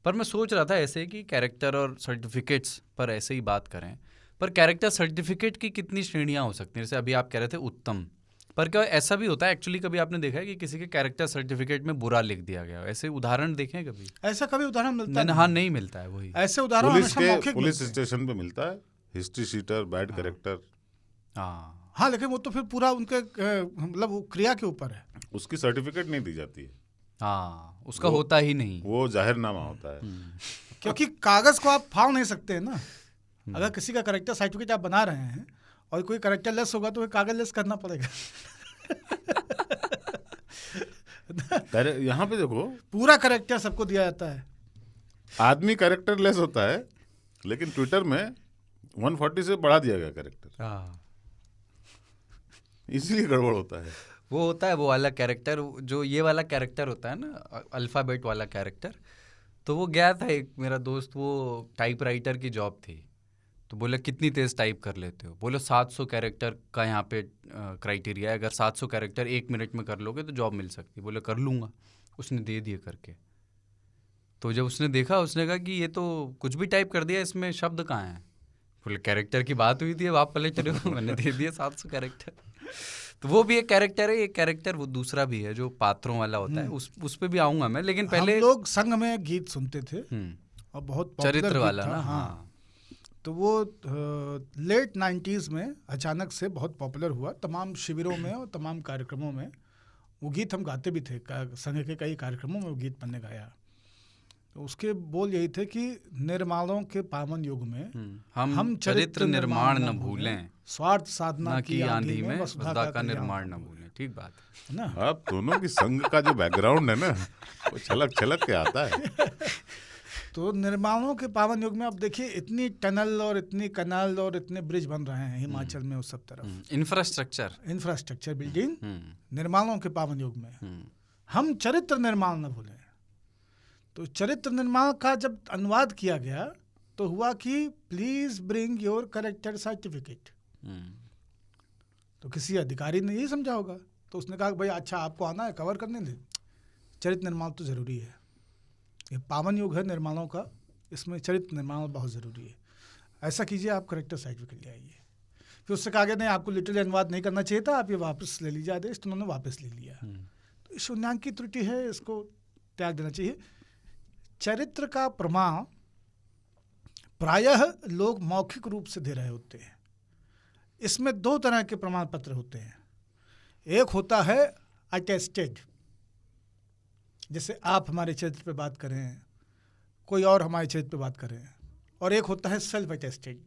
पर मैं सोच रहा था ऐसे कि कैरेक्टर और सर्टिफिकेट्स पर ऐसे ही बात करें, पर कैरेक्टर सर्टिफिकेट की कितनी श्रेणियाँ हो सकती हैं? जैसे अभी आप कह रहे थे उत्तम, पर क्या ऐसा भी होता है एक्चुअली, कभी आपने देखा है कि किसी के कैरेक्टर सर्टिफिकेट में बुरा लिख दिया गया? ऐसे उदाहरण देखे हैं कभी? ऐसा कभी उदाहरण मिलता नहीं, हाँ, नहीं मिलता है वही। ऐसे उदाहरण पुलिस हमेशा के मौखिक पुलिस मिलते हैं। स्टेशन पे मिलता है, हिस्ट्री शीटर, बैड कैरेक्टर, हाँ, हाँ, लेकिन वो तो फिर पूरा उनके मतलब वो क्रिया के ऊपर है। उसकी सर्टिफिकेट नहीं दी जाती है, हाँ, उसका होता ही नहीं। वो जाहिरनामा होता है। क्योंकि कागज को आप फाड़ नहीं सकते हैं ना। अगर किसी का करेक्टर सर्टिफिकेट आप बना रहे हैं और कोई करेक्टर लेस होगा तो फिर कागज लेस करना पड़ेगा। यहाँ पे देखो, पूरा करेक्टर सबको दिया जाता है। आदमी कैरेक्टर लेस होता है, लेकिन ट्विटर में 140 से बढ़ा दिया गया कैरेक्टर, हाँ, इसलिए गड़बड़ होता है। वो होता है वो वाला कैरेक्टर, जो ये वाला कैरेक्टर होता है ना, अल्फ़ाबेट वाला कैरेक्टर। तो वो गया था एक मेरा दोस्त, वो टाइपराइटर की जॉब थी, तो बोला कितनी तेज़ टाइप कर लेते हो? बोलो 700 कैरेक्टर का यहाँ पे क्राइटेरिया है, अगर 700 कैरेक्टर 1 मिनट में कर लोगे तो जॉब मिल सकती है। बोले कर लूँगा। उसने दे दिए करके। तो जब उसने देखा, उसने कहा कि ये तो कुछ भी टाइप कर दिया, इसमें शब्द कहाँ हैं? बोले कैरेक्टर की बात हुई थी, अब आप पहले चले हो, मैंने दे दिया 700 कैरेक्टर। तो वो भी एक कैरेक्टर है, एक कैरेक्टर वो दूसरा भी है जो पात्रों वाला होता है, उस पे भी आऊँगा मैं, लेकिन पहले हम लोग संग में गीत सुनते थे और बहुत पॉपुलर चरित्र गीत वाला था, ना। हाँ। तो वो लेट 90s में अचानक से बहुत पॉपुलर हुआ, तमाम शिविरों में और तमाम कार्यक्रमों में वो गीत हम गाते भी थे, संघ के कई कार्यक्रमों में वो गीत मैंने गाया। तो उसके बोल यही थे कि निर्माणों के पावन युग में हम चरित्र निर्माण न भूलें, स्वार्थ साधना की आंधी में वसुधा का निर्माण न भूलें। ठीक बात है ना। आप दोनों की संघ का जो बैकग्राउंड है ना, वो छलक छलक के आता है। तो निर्माणों के पावन युग में अब देखिए इतनी टनल और इतनी कनाल और इतने ब्रिज बन रहे हैं हिमाचल में उस सब तरफ, इंफ्रास्ट्रक्चर बिल्डिंग, निर्माणों के पावन युग में हम चरित्र निर्माण न भूलें। तो चरित्र निर्माण का जब अनुवाद किया गया तो हुआ कि please bring your character certificate. तो किसी अधिकारी ने यही समझा होगा, तो उसने कहा भाई अच्छा आपको आना है कवर करने दे, चरित्र निर्माण तो ज़रूरी है, ये पावन युग है निर्माणों का, इसमें चरित्र निर्माण बहुत ज़रूरी है, ऐसा कीजिए आप कैरेक्टर सर्टिफिकेट ले आइए। फिर उससे कहा गया नहीं आपको लिटरली अनुवाद नहीं करना चाहिए था, आप ये वापस ले लीजिए आदेश, तो उन्होंने वापस ले लिया। तो इस उन्नयन की त्रुटि है, इसको त्याग देना चाहिए। चरित्र का प्रमाण प्रायः लोग मौखिक रूप से दे रहे होते हैं। इसमें 2 तरह के प्रमाण पत्र होते हैं, एक होता है अटेस्टेड, जैसे आप हमारे चरित्र पे बात कर रहे हैं, कोई और हमारे चरित्र पे बात कर रहे हैं, और एक होता है सेल्फ अटेस्टेड,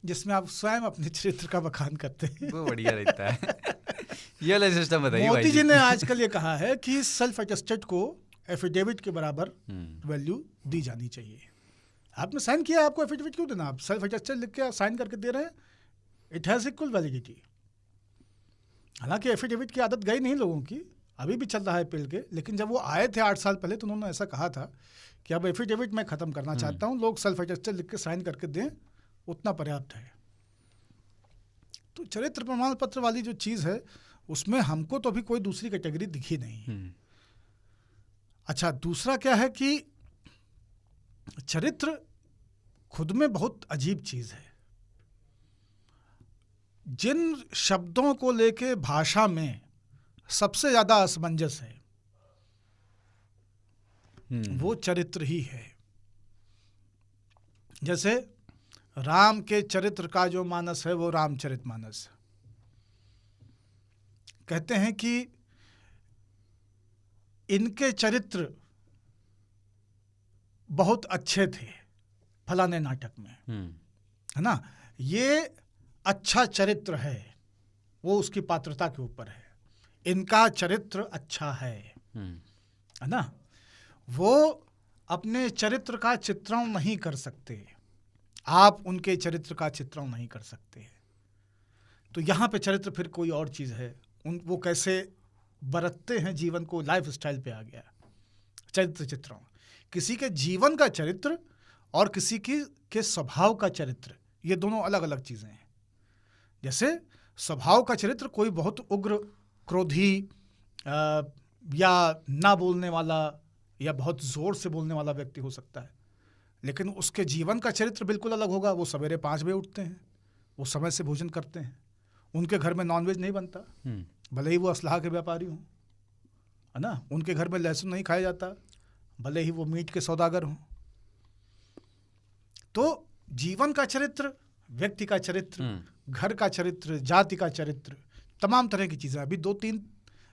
जिसमें आप स्वयं अपने चरित्र का बखान करते हैं। वो बढ़िया रहता है। ये वाला सिस्टम बताइए। मोदी जी ने आजकल ये कहा है कि सेल्फ अटेस्टेड को एफिडेविट के बराबर वैल्यू दी जानी चाहिए। आपने साइन किया, आपको एफिडेविट क्यों देना? आप सेल्फ अटेस्टेड लिख के साइन करके दे रहे हैं, इट हैज़ इक्वल वैलिडिटी। हालांकि एफिडेविट की आदत गई नहीं लोगों की, अभी भी चल रहा है पेल के, लेकिन जब वो आए थे 8 साल पहले तो उन्होंने ऐसा कहा था कि अब एफिडेविट मैं ख़त्म करना चाहता हूँ, लोग सेल्फ अटेस्टेड लिख के साइन करके दें, उतना पर्याप्त है। तो चरित्र प्रमाण पत्र वाली जो चीज़ है उसमें हमको तो अभी कोई दूसरी कैटेगरी दिखी नहीं। अच्छा, दूसरा क्या है कि चरित्र खुद में बहुत अजीब चीज़ है। जिन शब्दों को लेके भाषा में सबसे ज़्यादा असमंजस है वो चरित्र ही है। जैसे राम के चरित्र का जो मानस है वो रामचरितमानस। कहते हैं कि इनके चरित्र बहुत अच्छे थे फलाने नाटक में, है ना, ये अच्छा चरित्र है, वो उसकी पात्रता के ऊपर है, इनका चरित्र अच्छा है ना। वो अपने चरित्र का चित्रण नहीं कर सकते, आप उनके चरित्र का चित्रण नहीं कर सकते। तो यहाँ पे चरित्र फिर कोई और चीज़ है, वो कैसे बरतते हैं जीवन को, लाइफ स्टाइल पे आ गया चरित्र चित्रण। किसी के जीवन का चरित्र और किसी के स्वभाव का चरित्र, ये दोनों अलग अलग चीज़ें हैं। जैसे स्वभाव का चरित्र कोई बहुत उग्र, क्रोधी या ना बोलने वाला या बहुत ज़ोर से बोलने वाला व्यक्ति हो सकता है, लेकिन उसके जीवन का चरित्र बिल्कुल अलग होगा। वो सवेरे 5 बजे उठते हैं, वो समय से भोजन करते हैं, उनके घर में नॉनवेज नहीं बनता, भले ही वो असलाह के व्यापारी हों, है ना, उनके घर में लहसुन नहीं खाया जाता, भले ही वो मीट के सौदागर हों। तो जीवन का चरित्र, व्यक्ति का चरित्र, घर का चरित्र, जाति का चरित्र, तमाम तरह की चीज़ें। अभी 2-3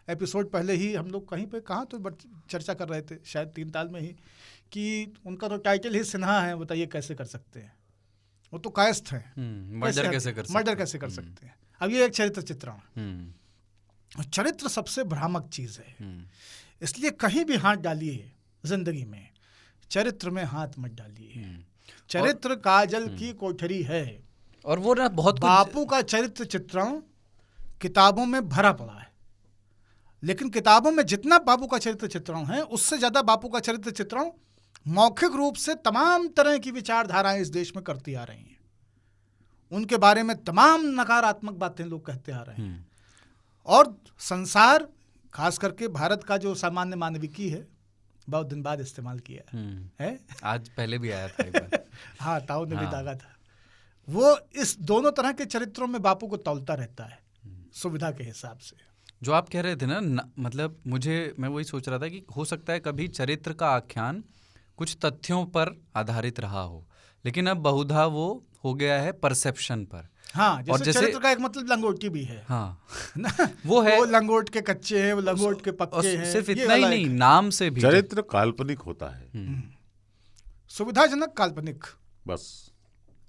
एपिसोड पहले ही हम लोग कहीं पे कहाँ तो चर्चा कर रहे थे, शायद 3 ताल में ही, कि उनका तो टाइटल ही सिन्हा है, बताइए कैसे कर सकते हैं, वो तो कायस्थ है, मर्डर कैसे कर सकते हैं। अब ये एक चरित्र चित्रण। चरित्र सबसे भ्रामक चीज़ है, इसलिए कहीं भी हाथ डालिए जिंदगी में, चरित्र में हाथ मत डालिए। चरित्र काजल की कोठरी है, और वो ना बहुत बापू का चरित्र चित्रण किताबों में भरा पड़ा है, लेकिन किताबों में जितना बापू का चरित्र चित्रण है, उससे ज़्यादा बापू का चरित्र चित्रण मौखिक रूप से तमाम तरह की विचारधाराएं इस देश में करती आ रही हैं। उनके बारे में तमाम नकारात्मक बातें लोग कहते आ रहे हैं। और संसार, खास करके भारत का जो सामान्य मानविकी है, बहुत दिन बाद इस्तेमाल किया है। आज पहले भी आया था एक बार। हाँ, ताऊ ने भी दागा था। वो इस दोनों तरह के चरित्रों में बापू को तौलता रहता है सुविधा के हिसाब से। जो आप कह रहे थे ना, मतलब मैं वही सोच रहा था कि हो सकता है कभी चरित्र का आख्यान कुछ तथ्यों पर आधारित रहा हो, लेकिन अब बहुधा वो हो गया है परसेप्शन पर। हाँ, जैसे चरित्र का एक मतलब लंगोटी भी है। हाँ ना, वो है, वो लंगोट के कच्चे हैं, वो लंगोट के पक्के हैं। सिर्फ इतना ही नहीं, नाम से भी चरित्र काल्पनिक होता है, सुविधाजनक काल्पनिक। बस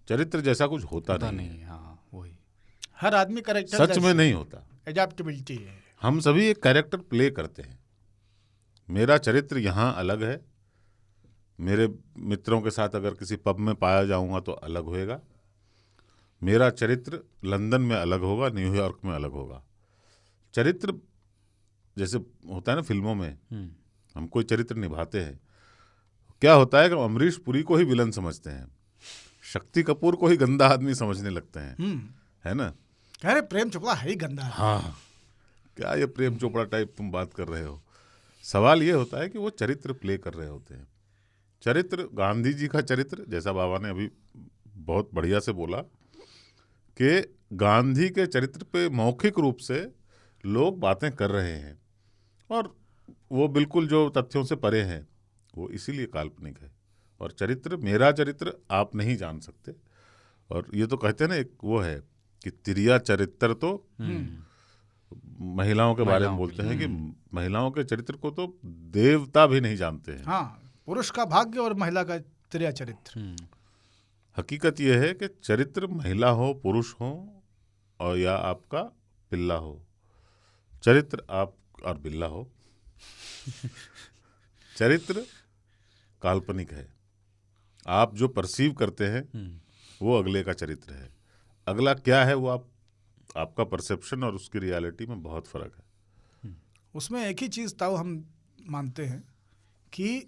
चरित्र जैसा कुछ होता नहीं। हाँ, वही हर आदमी कैरेक्टर सच में नहीं होता। एडेप्टेबिलिटी है। हम सभी एक कैरेक्टर प्ले करते हैं। मेरा चरित्र यहाँ अलग है, मेरे मित्रों के साथ अगर किसी पब में पाया जाऊंगा तो अलग होएगा। मेरा चरित्र लंदन में अलग होगा, न्यूयॉर्क में अलग होगा। चरित्र जैसे होता है ना फिल्मों में, हम कोई चरित्र निभाते हैं, क्या होता है कि अमरीश पुरी को ही विलन समझते हैं, शक्ति कपूर को ही गंदा आदमी समझने लगते हैं, है ना। अरे प्रेम चोपड़ा है ही गंदा। हाँ, क्या ये प्रेम चोपड़ा टाइप तुम बात कर रहे हो। सवाल ये होता है कि वो चरित्र प्ले कर रहे होते हैं। चरित्र, गांधी जी का चरित्र, जैसा बाबा ने अभी बहुत बढ़िया से बोला कि गांधी के चरित्र पे मौखिक रूप से लोग बातें कर रहे हैं और वो बिल्कुल जो तथ्यों से परे हैं, वो इसीलिए काल्पनिक है। और चरित्र, मेरा चरित्र आप नहीं जान सकते। और ये तो कहते हैं ना, एक वो है कि तिरिया चरित्र तो महिलाओं के बारे में बोलते हैं कि महिलाओं के चरित्र को तो देवता भी नहीं जानते हैं। हाँ, पुरुष का भाग्य और महिला का तिरिया चरित्र। हकीकत यह है कि चरित्र महिला हो, पुरुष हो और या आपका पिल्ला हो, चरित्र आप और बिल्ला हो, चरित्र काल्पनिक है। आप जो परसीव करते हैं वो अगले का चरित्र है। अगला क्या है वो आपका परसेप्शन और उसकी रियलिटी में बहुत फर्क है। उसमें एक ही चीज़ ताऊ हम मानते हैं कि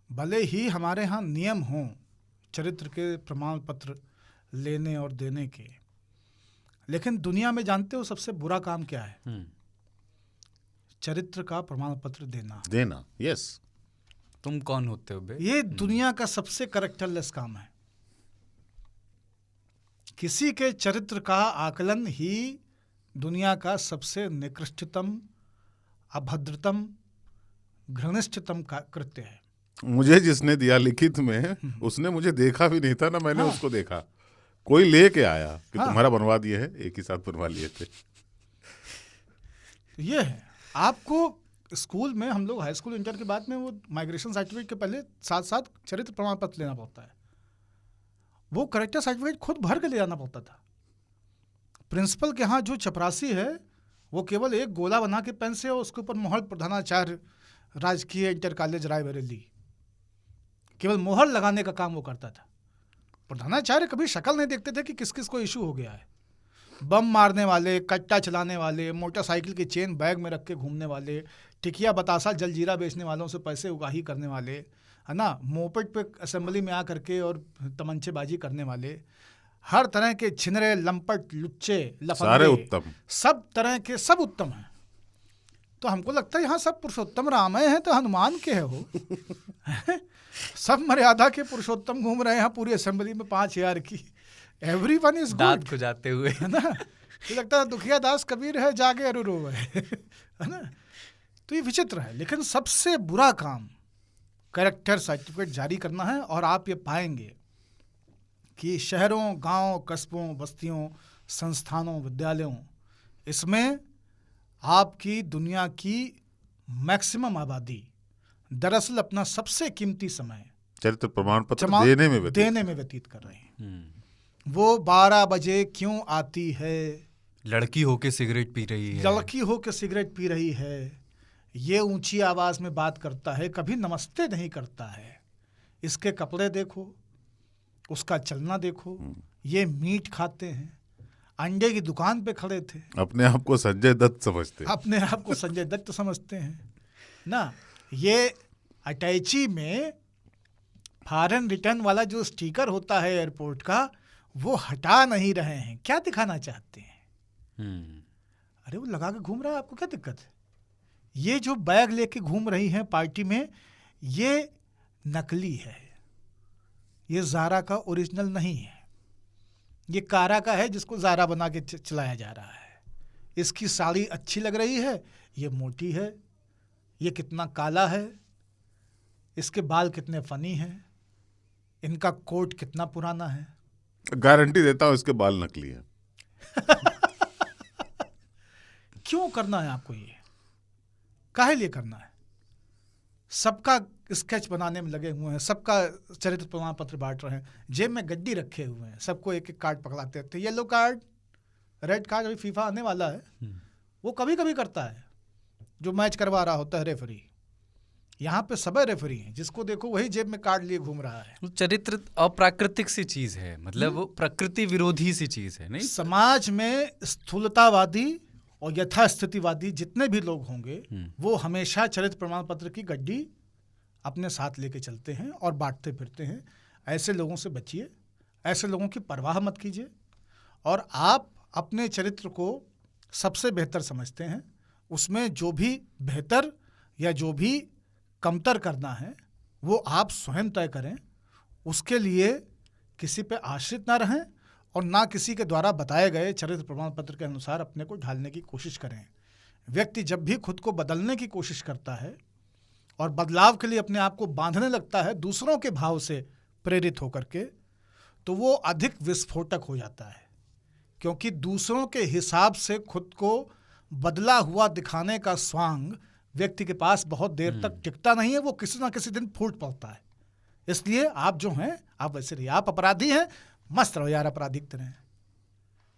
भले ही हमारे यहाँ नियम हों चरित्र के प्रमाण पत्र लेने और देने के, लेकिन दुनिया में जानते हो सबसे बुरा काम क्या है? चरित्र का प्रमाण पत्र देना। यस। तुम कौन होते हो बे? ये दुनिया का सबसे कैरेक्टरलेस काम है। किसी के चरित्र का आकलन ही दुनिया का सबसे निकृष्टतम, अभद्रतम, घृणिष्ठतम कृत्य है। मुझे जिसने दिया लिखित में, उसने मुझे देखा भी नहीं था ना मैंने उसको देखा। कोई लेके आया कि तुम्हारा बनवा दिए है, एक ही साथ बनवा लिए थे। ये है, आपको स्कूल में, हम लोग हाई स्कूल इंटर के बाद में वो माइग्रेशन सर्टिफिकेट के पहले साथ साथ चरित्र प्रमाण पत्र लेना पड़ता है। वो करेक्टर सर्टिफिकेट खुद भर के ले जाना पड़ता था। प्रिंसिपल के यहाँ जो चपरासी है वो केवल एक गोला बना के पेन से और उसके ऊपर मोहर, प्रधानाचार्य राजकीय इंटर कॉलेज रायबरेली, केवल मोहर लगाने का काम वो करता था। प्रधानाचार्य कभी शक्ल नहीं देखते थे कि किस किस को इशू हो गया है। बम मारने वाले, कट्टा चलाने वाले, मोटरसाइकिल की चेन बैग में रख के घूमने वाले, टिकिया बतासा जलजीरा बेचने वालों से पैसे उगाही करने वाले, है ना, मोपेड पे असेंबली में आ करके और तमंचेबाजी करने वाले, हर तरह के छिनरे, लंपट, लुच्चे, लफंगे, सारे उत्तम, सब तरह के सब उत्तम हैं। तो हमको लगता है यहाँ सब पुरुषोत्तम राम हैं तो हनुमान के है हो। सब मर्यादा के पुरुषोत्तम घूम रहे हैं पूरी असेंबली में 5000 की। Everyone is good. दांत को जाते हुए, है ना, ये लगता है दुखिया दास कबीर है जागे अरु रोवे, है ना। तो ये विचित्र है। लेकिन सबसे बुरा काम कैरेक्टर सर्टिफिकेट जारी करना है। और आप ये पाएंगे कि शहरों, गांव, कस्बों, बस्तियों, संस्थानों, विद्यालयों, इसमें आपकी दुनिया की मैक्सिमम आबादी दरअसल अपना सबसे कीमती समय चरित्र प्रमाण पत्र देने में व्यतीत कर रहे हैं। वो 12 बजे क्यों आती है, लड़की होके सिगरेट पी रही है, लड़की होके सिगरेट पी रही है, ये ऊंची आवाज में बात करता है, कभी नमस्ते नहीं करता है, इसके कपड़े देखो, उसका चलना देखो, ये मीट खाते हैं, अंडे की दुकान पे खड़े थे, अपने आप को संजय दत्त समझते, अपने आप को संजय दत्त समझते हैं ना। ये अटैची में फॉरेन रिटर्न वाला जो स्टिकर होता है एयरपोर्ट का, वो हटा नहीं रहे हैं। क्या दिखाना चाहते हैं? अरे वो लगा के घूम रहा है, आपको क्या दिक्कत है? ये जो बैग लेके घूम रही हैं पार्टी में, ये नकली है, ये ज़ारा का ओरिजिनल नहीं है। ये कारा का है जिसको ज़ारा बना के चलाया जा रहा है। इसकी साड़ी अच्छी लग रही है, ये मोटी है, ये कितना काला है, इसके बाल कितने फनी हैं, इनका कोट कितना पुराना है। गारंटी देता हूँ इसके बाल नकली हैं। क्यों करना है आपको ये? काहे लिए करना है? सबका स्केच बनाने में लगे हुए हैं, सबका चरित्र प्रमाण पत्र बांट रहे हैं, जेब में गड्डी रखे हुए हैं, सबको एक एक कार्ड पकड़ाते रहते हैं। येलो कार्ड, रेड कार्ड, अभी फीफा आने वाला है, वो कभी कभी करता है जो मैच करवा रहा होता है रेफरी। यहाँ पे सब रेफरी हैं, जिसको देखो वही जेब में कार्ड लिए घूम रहा है। चरित्र अप्राकृतिक सी चीज है, मतलब वो प्रकृति विरोधी सी चीज है। नहीं, समाज में स्थूलतावादी और यथास्थितिवादी जितने भी लोग होंगे, वो हमेशा चरित्र प्रमाण पत्र की गड्डी अपने साथ लेके चलते हैं और बांटते फिरते हैं। ऐसे लोगों से बचिए, ऐसे लोगों की परवाह मत कीजिए। और आप अपने चरित्र को सबसे बेहतर समझते हैं, उसमें जो भी बेहतर या जो भी कमतर करना है वो आप स्वयं तय करें। उसके लिए किसी पे आश्रित ना रहें और ना किसी के द्वारा बताए गए चरित्र प्रमाण पत्र के अनुसार अपने को ढालने की कोशिश करें। व्यक्ति जब भी खुद को बदलने की कोशिश करता है और बदलाव के लिए अपने आप को बांधने लगता है दूसरों के भाव से प्रेरित होकर के, तो वो अधिक विस्फोटक हो जाता है। क्योंकि दूसरों के हिसाब से खुद को बदला हुआ दिखाने का स्वांग व्यक्ति के पास बहुत देर तक टिकता नहीं है, वो किसी ना किसी दिन फूट पड़ता है। इसलिए आप जो हैं, आप वैसे रहिए। आप अपराधी हैं, मस्त रहो यार अपराधी की तरह।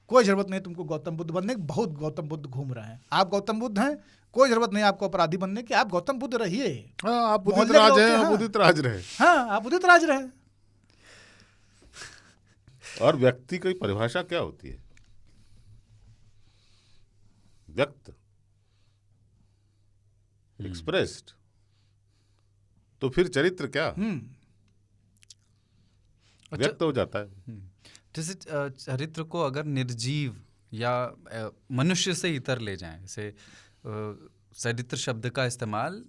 कोई ज़रूरत नहीं तुमको गौतम बुद्ध बनने की, बहुत गौतम बुद्ध घूम रहे हैं। आप गौतम बुद्ध हैं, कोई ज़रूरत नहीं आपको अपराधी बनने की। आप गौतम बुद्ध रहिए। हाँ, आप उदित राज हैं, आप उदित राज रहे। हाँ, आप उदित राज रहे। और व्यक्ति की परिभाषा क्या होती है? व्यक्त, एक्सप्रेस्ड। तो फिर चरित्र क्या व्यक्त हो जाता है। जैसे चरित्र को अगर निर्जीव या मनुष्य से इतर ले जाएं, जैसे चरित्र शब्द का इस्तेमाल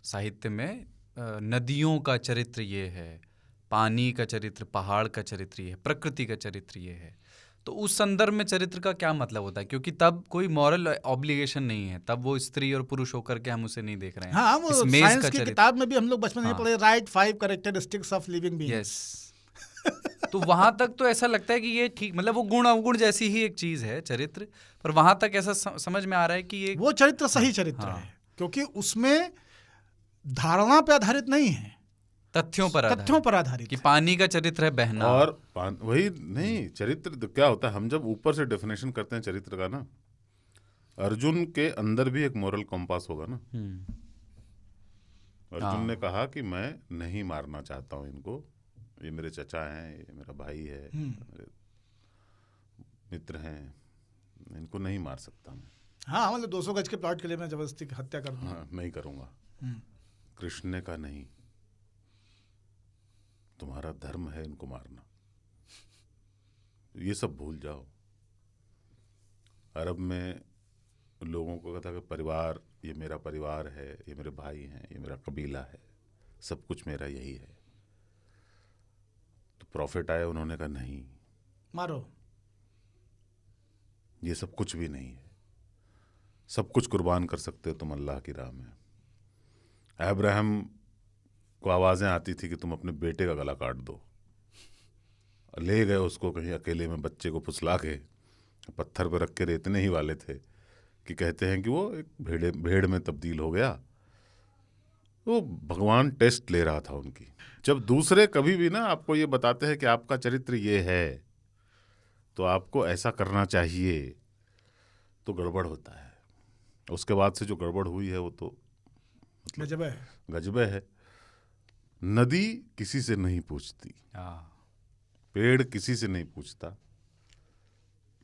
साहित्य में नदियों का चरित्र ये है, पानी का चरित्र, पहाड़ का चरित्र ये है, प्रकृति का चरित्र ये है। तो उस संदर्भ में चरित्र का क्या मतलब होता है? क्योंकि तब कोई मॉरल ऑब्लिगेशन नहीं है, तब वो स्त्री और पुरुष होकर के हम उसे नहीं देख रहे हैं। हाँ, वो साइंस की किताब में भी हम लोग बचपन में पढ़े, right 5 characteristics of living being. Yes. तो वहां तक तो ऐसा लगता है कि ये ठीक, मतलब वो गुण अवगुण जैसी ही एक चीज है चरित्र, पर वहां तक ऐसा समझ में आ रहा है कि ये वो चरित्र सही चरित्र है, क्योंकि उसमें धारणा पे आधारित नहीं है, तथ्यों पर आधारित कि पानी का चरित्र है बहना। और वही नहीं, चरित्र तो क्या होता है, हम जब ऊपर से डेफिनेशन करते हैं चरित्र का ना, अर्जुन के अंदर भी एक मोरल कॉम्पास होगा ना। अर्जुन ने कहा कि मैं नहीं मारना चाहता हूं इनको, ये मेरे चचा हैं, ये मेरा भाई है, मेरे मित्र हैं, इनको नहीं मार सकता मैं। हाँ, मतलब 200 गज के प्लॉट के लिए मैं जबरदस्ती हत्या कर दूं। हाँ, नहीं करूंगा। कृष्ण ने कहा नहीं, तुम्हारा धर्म है इनको मारना, ये सब भूल जाओ। अरब में लोगों को कहता कि परिवार, ये मेरा परिवार है, ये मेरे भाई हैं, ये मेरा कबीला है, सब कुछ मेरा यही है। तो प्रॉफिट आए, उन्होंने कहा नहीं, मारो, ये सब कुछ भी नहीं है, सब कुछ कुर्बान कर सकते हो तुम अल्लाह की राह में। अब्राहम को आवाज़ें आती थी कि तुम अपने बेटे का गला काट दो, ले गए उसको कहीं अकेले में, बच्चे को फुसला के पत्थर पर रख के रेतने ही वाले थे कि कहते हैं कि वो एक भेड़ में तब्दील हो गया। वो भगवान टेस्ट ले रहा था उनकी। जब दूसरे कभी भी ना आपको ये बताते हैं कि आपका चरित्र ये है तो आपको ऐसा करना चाहिए, तो गड़बड़ होता है। उसके बाद से जो गड़बड़ हुई है वो तो गजबे है। नदी किसी से नहीं पूछती, पेड़ किसी से नहीं पूछता,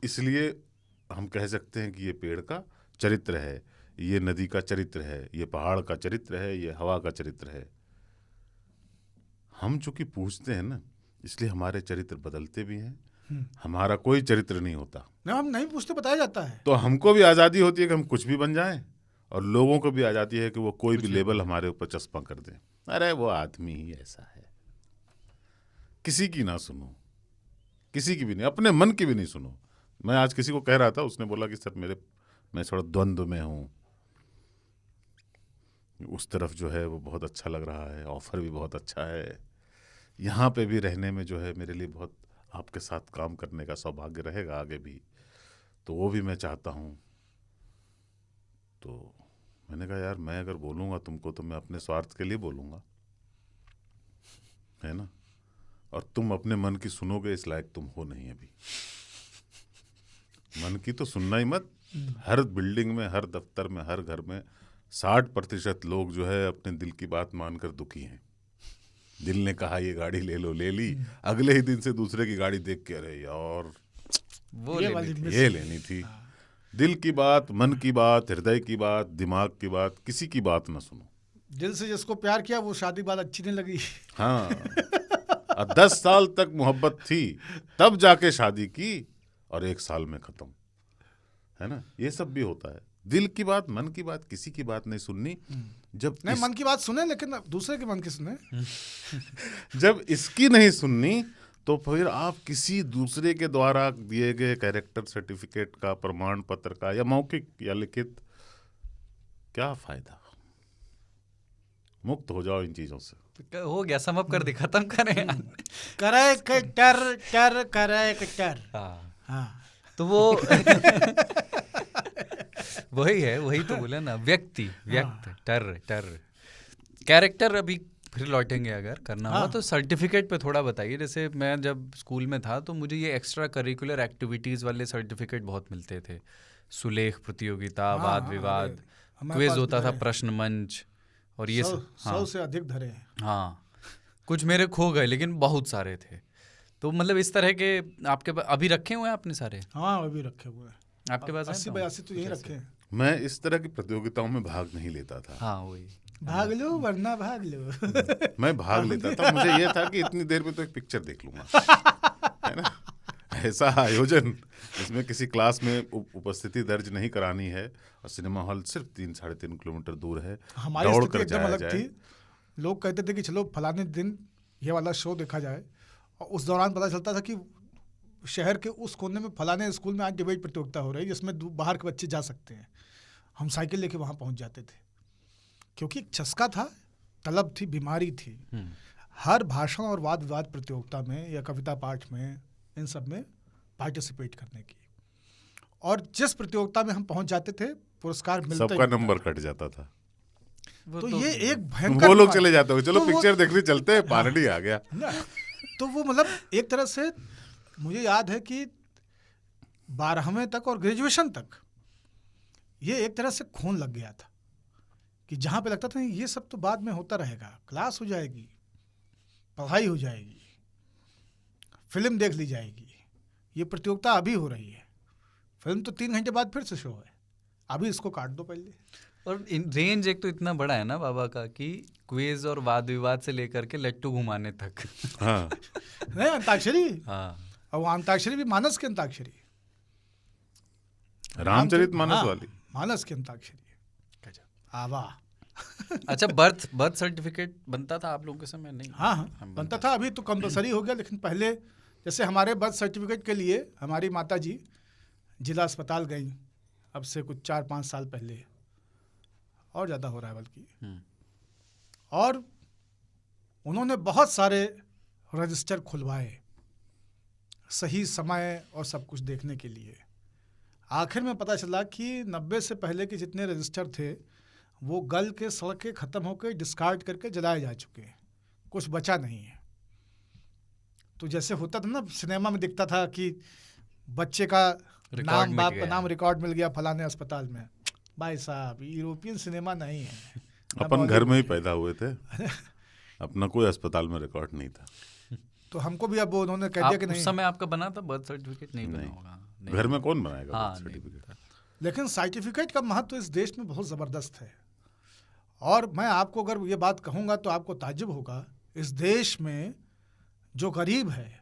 इसलिए हम कह सकते हैं कि ये पेड़ का चरित्र है, ये नदी का चरित्र है, ये पहाड़ का चरित्र है, ये हवा का चरित्र है। हम चूंकि पूछते हैं ना, इसलिए हमारे चरित्र बदलते भी हैं। हमारा कोई चरित्र नहीं होता ना, हम नहीं पूछते, बताया जाता है। तो हमको भी आज़ादी होती है कि हम कुछ भी बन जाएं, और लोगों को भी आज़ादी है कि वो कोई भी लेबल हमारे ऊपर चस्पा कर दें। अरे वो आदमी ही ऐसा है। किसी की ना सुनो, किसी की भी नहीं, अपने मन की भी नहीं सुनो। मैं आज किसी को कह रहा था, उसने बोला कि सर मैं थोड़ा द्वंद्व में हूँ, उस तरफ जो है वो बहुत अच्छा लग रहा है, ऑफर भी बहुत अच्छा है, यहाँ पे भी रहने में जो है मेरे लिए बहुत आपके साथ काम करने का सौभाग्य रहेगा आगे भी, तो वो भी मैं चाहता हूँ। तो मैंने कहा यार, मैं अगर बोलूँगा तुमको तो मैं अपने स्वार्थ के लिए बोलूँगा, है ना, और तुम अपने मन की सुनोगे इस लायक तुम हो नहीं अभी। मन की तो सुनना ही मत। हर बिल्डिंग में, हर दफ्तर में, हर घर में 60% लोग जो है अपने दिल की बात मानकर दुखी हैं। दिल ने कहा ये गाड़ी ले लो, ले ली, अगले ही दिन से दूसरे की गाड़ी देख के अरे यार वो ये लेनी थी। दिल की बात, मन की बात, हृदय की बात, दिमाग की बात, किसी की बात ना सुनो। दिल से जिसको प्यार किया वो शादी बात अच्छी नहीं लगी। हाँ, 10 साल तक मोहब्बत थी, तब जाके शादी की, और 1 साल में खत्म, है ना। ये सब भी होता है। दिल की बात, मन की बात, किसी की बात नहीं सुननी। जब नहीं, मन की बात सुने, लेकिन दूसरे के मन की सुने। जब इसकी नहीं सुननी तो फिर आप किसी दूसरे के द्वारा दिए गए कैरेक्टर सर्टिफिकेट का, प्रमाण पत्र का, या मौखिक या लिखित, क्या फायदा। मुक्त हो जाओ इन चीजों से। हो गया, सम अप कर दे, खत्म करें यार। करे के टर करे के टर। हाँ, तो वो वही है, वही तो बोले ना, व्यक्त टर कैरेक्टर। अभी फिर लौटेंगे, अगर करना हो तो सर्टिफिकेट पे थोड़ा बताइए। जैसे मैं जब स्कूल में था तो मुझे ये एक्स्ट्रा करिकुलर एक्टिविटीज़ वाले सर्टिफिकेट बहुत मिलते थे। सुलेख प्रतियोगिता, वाद विवाद, क्विज होता था, प्रश्न मंच, और ये 100 से अधिक धरे हैं। हाँ, कुछ मेरे खो गए लेकिन बहुत सारे थे। तो मतलब इस तरह के आपके अभी रखे हुए हैं आपने सारे? हाँ, अभी रखे हुए हैं आपके पास। 80-82 तो यही रखे हैं। मैं इस तरह की प्रतियोगिताओं में भाग नहीं लेता था। हाँ, वही, भाग लो वरना भाग लो। मैं भाग लेता था, मुझे ये था कि इतनी देर में तो एक पिक्चर देख लूंगा, है ना। ऐसा आयोजन जिसमें किसी क्लास में उपस्थिति दर्ज नहीं करानी है, और सिनेमा हॉल सिर्फ 3-3.5 किलोमीटर दूर है, हमारी दौड़ स्थिति कर एकदम जाया अलग जाए। थी। लोग कहते थे कि चलो फलाने दिन ये वाला शो देखा जाए, और उस दौरान पता चलता था कि शहर के उस कोने में फलाने स्कूल में आज डिबेट प्रतियोगिता हो रही है जिसमें बाहर के बच्चे जा सकते हैं। हम साइकिल लेके वहाँ पहुँच जाते थे, क्योंकि एक चस्का था, तलब थी, बीमारी थी। हर भाषण और वाद विवाद प्रतियोगिता में या कविता पाठ में, इन सब में पार्टिसिपेट करने की। और जिस प्रतियोगिता में हम पहुँच जाते थे, पुरस्कार मिलता सबका नंबर कट जाता था। तो ये एक भयंकर, वो लोग चले जाते हो, चलो तो पिक्चर देखने चलते हैं, पार्टी आ गया ना। तो वो मतलब एक तरह से मुझे याद है कि 12वें तक और ग्रेजुएशन तक ये एक तरह से खून लग गया था, कि जहाँ पे लगता था ये सब तो बाद में होता रहेगा, क्लास हो जाएगी, पढ़ाई हो जाएगी, फिल्म देख ली जाएगी, ये प्रतियोगिता अभी हो रही है, फिल्म तो 3 घंटे बाद फिर से शो है, अभी इसको काट दो पहले। और रेंज एक तो इतना बड़ा है ना बाबा का, कि क्विज और वाद विवाद से लेकर के लट्टू घुमाने तक। हाँ, नहीं, अंताक्षरी। हाँ, और वो अंताक्षरी भी मानस की अंताक्षरी, रामचरितमानस हाँ, वाली, मानस की अंताक्षरी। आवा। अच्छा, बर्थ सर्टिफिकेट बनता था आप लोगों के समय? नहीं, हाँ हाँ, बनता था। अभी तो कंपलसरी हो गया, लेकिन पहले जैसे हमारे बर्थ सर्टिफिकेट के लिए हमारी माता जी जिला अस्पताल गई, अब से कुछ 4-5 साल पहले, और ज़्यादा हो रहा है बल्कि, और उन्होंने बहुत सारे रजिस्टर खुलवाए सही समय और सब कुछ देखने के लिए। आखिर में पता चला कि 90 से पहले के जितने रजिस्टर थे वो गल के, सड़ के, ख़त्म होकर डिस्कार्ड करके जलाए जा चुके हैं, कुछ बचा नहीं है। तो जैसे होता था ना, सिनेमा में दिखता था कि बच्चे का नाम, बाप का नाम रिकॉर्ड मिल गया फलाने अस्पताल में। भाई साहब, यूरोपियन सिनेमा नहीं है। अपन घर में ही पैदा हुए थे, अपना कोई अस्पताल में रिकॉर्ड नहीं था। तो हमको भी अब उन्होंने कह दिया कि नहीं। उस समय आपका बना था बर्थ सर्टिफिकेट? नहीं बना होगा। घर में कौन बनाएगा हाँ, बर्थ सर्टिफिकेट? लेकिन सर्टिफिकेट का महत्व इस देश में बहुत ज़बरदस्त है। और मैं आपको अगर ये बात कहूँगा तो आपको ताज्जुब होगा, इस देश में जो गरीब है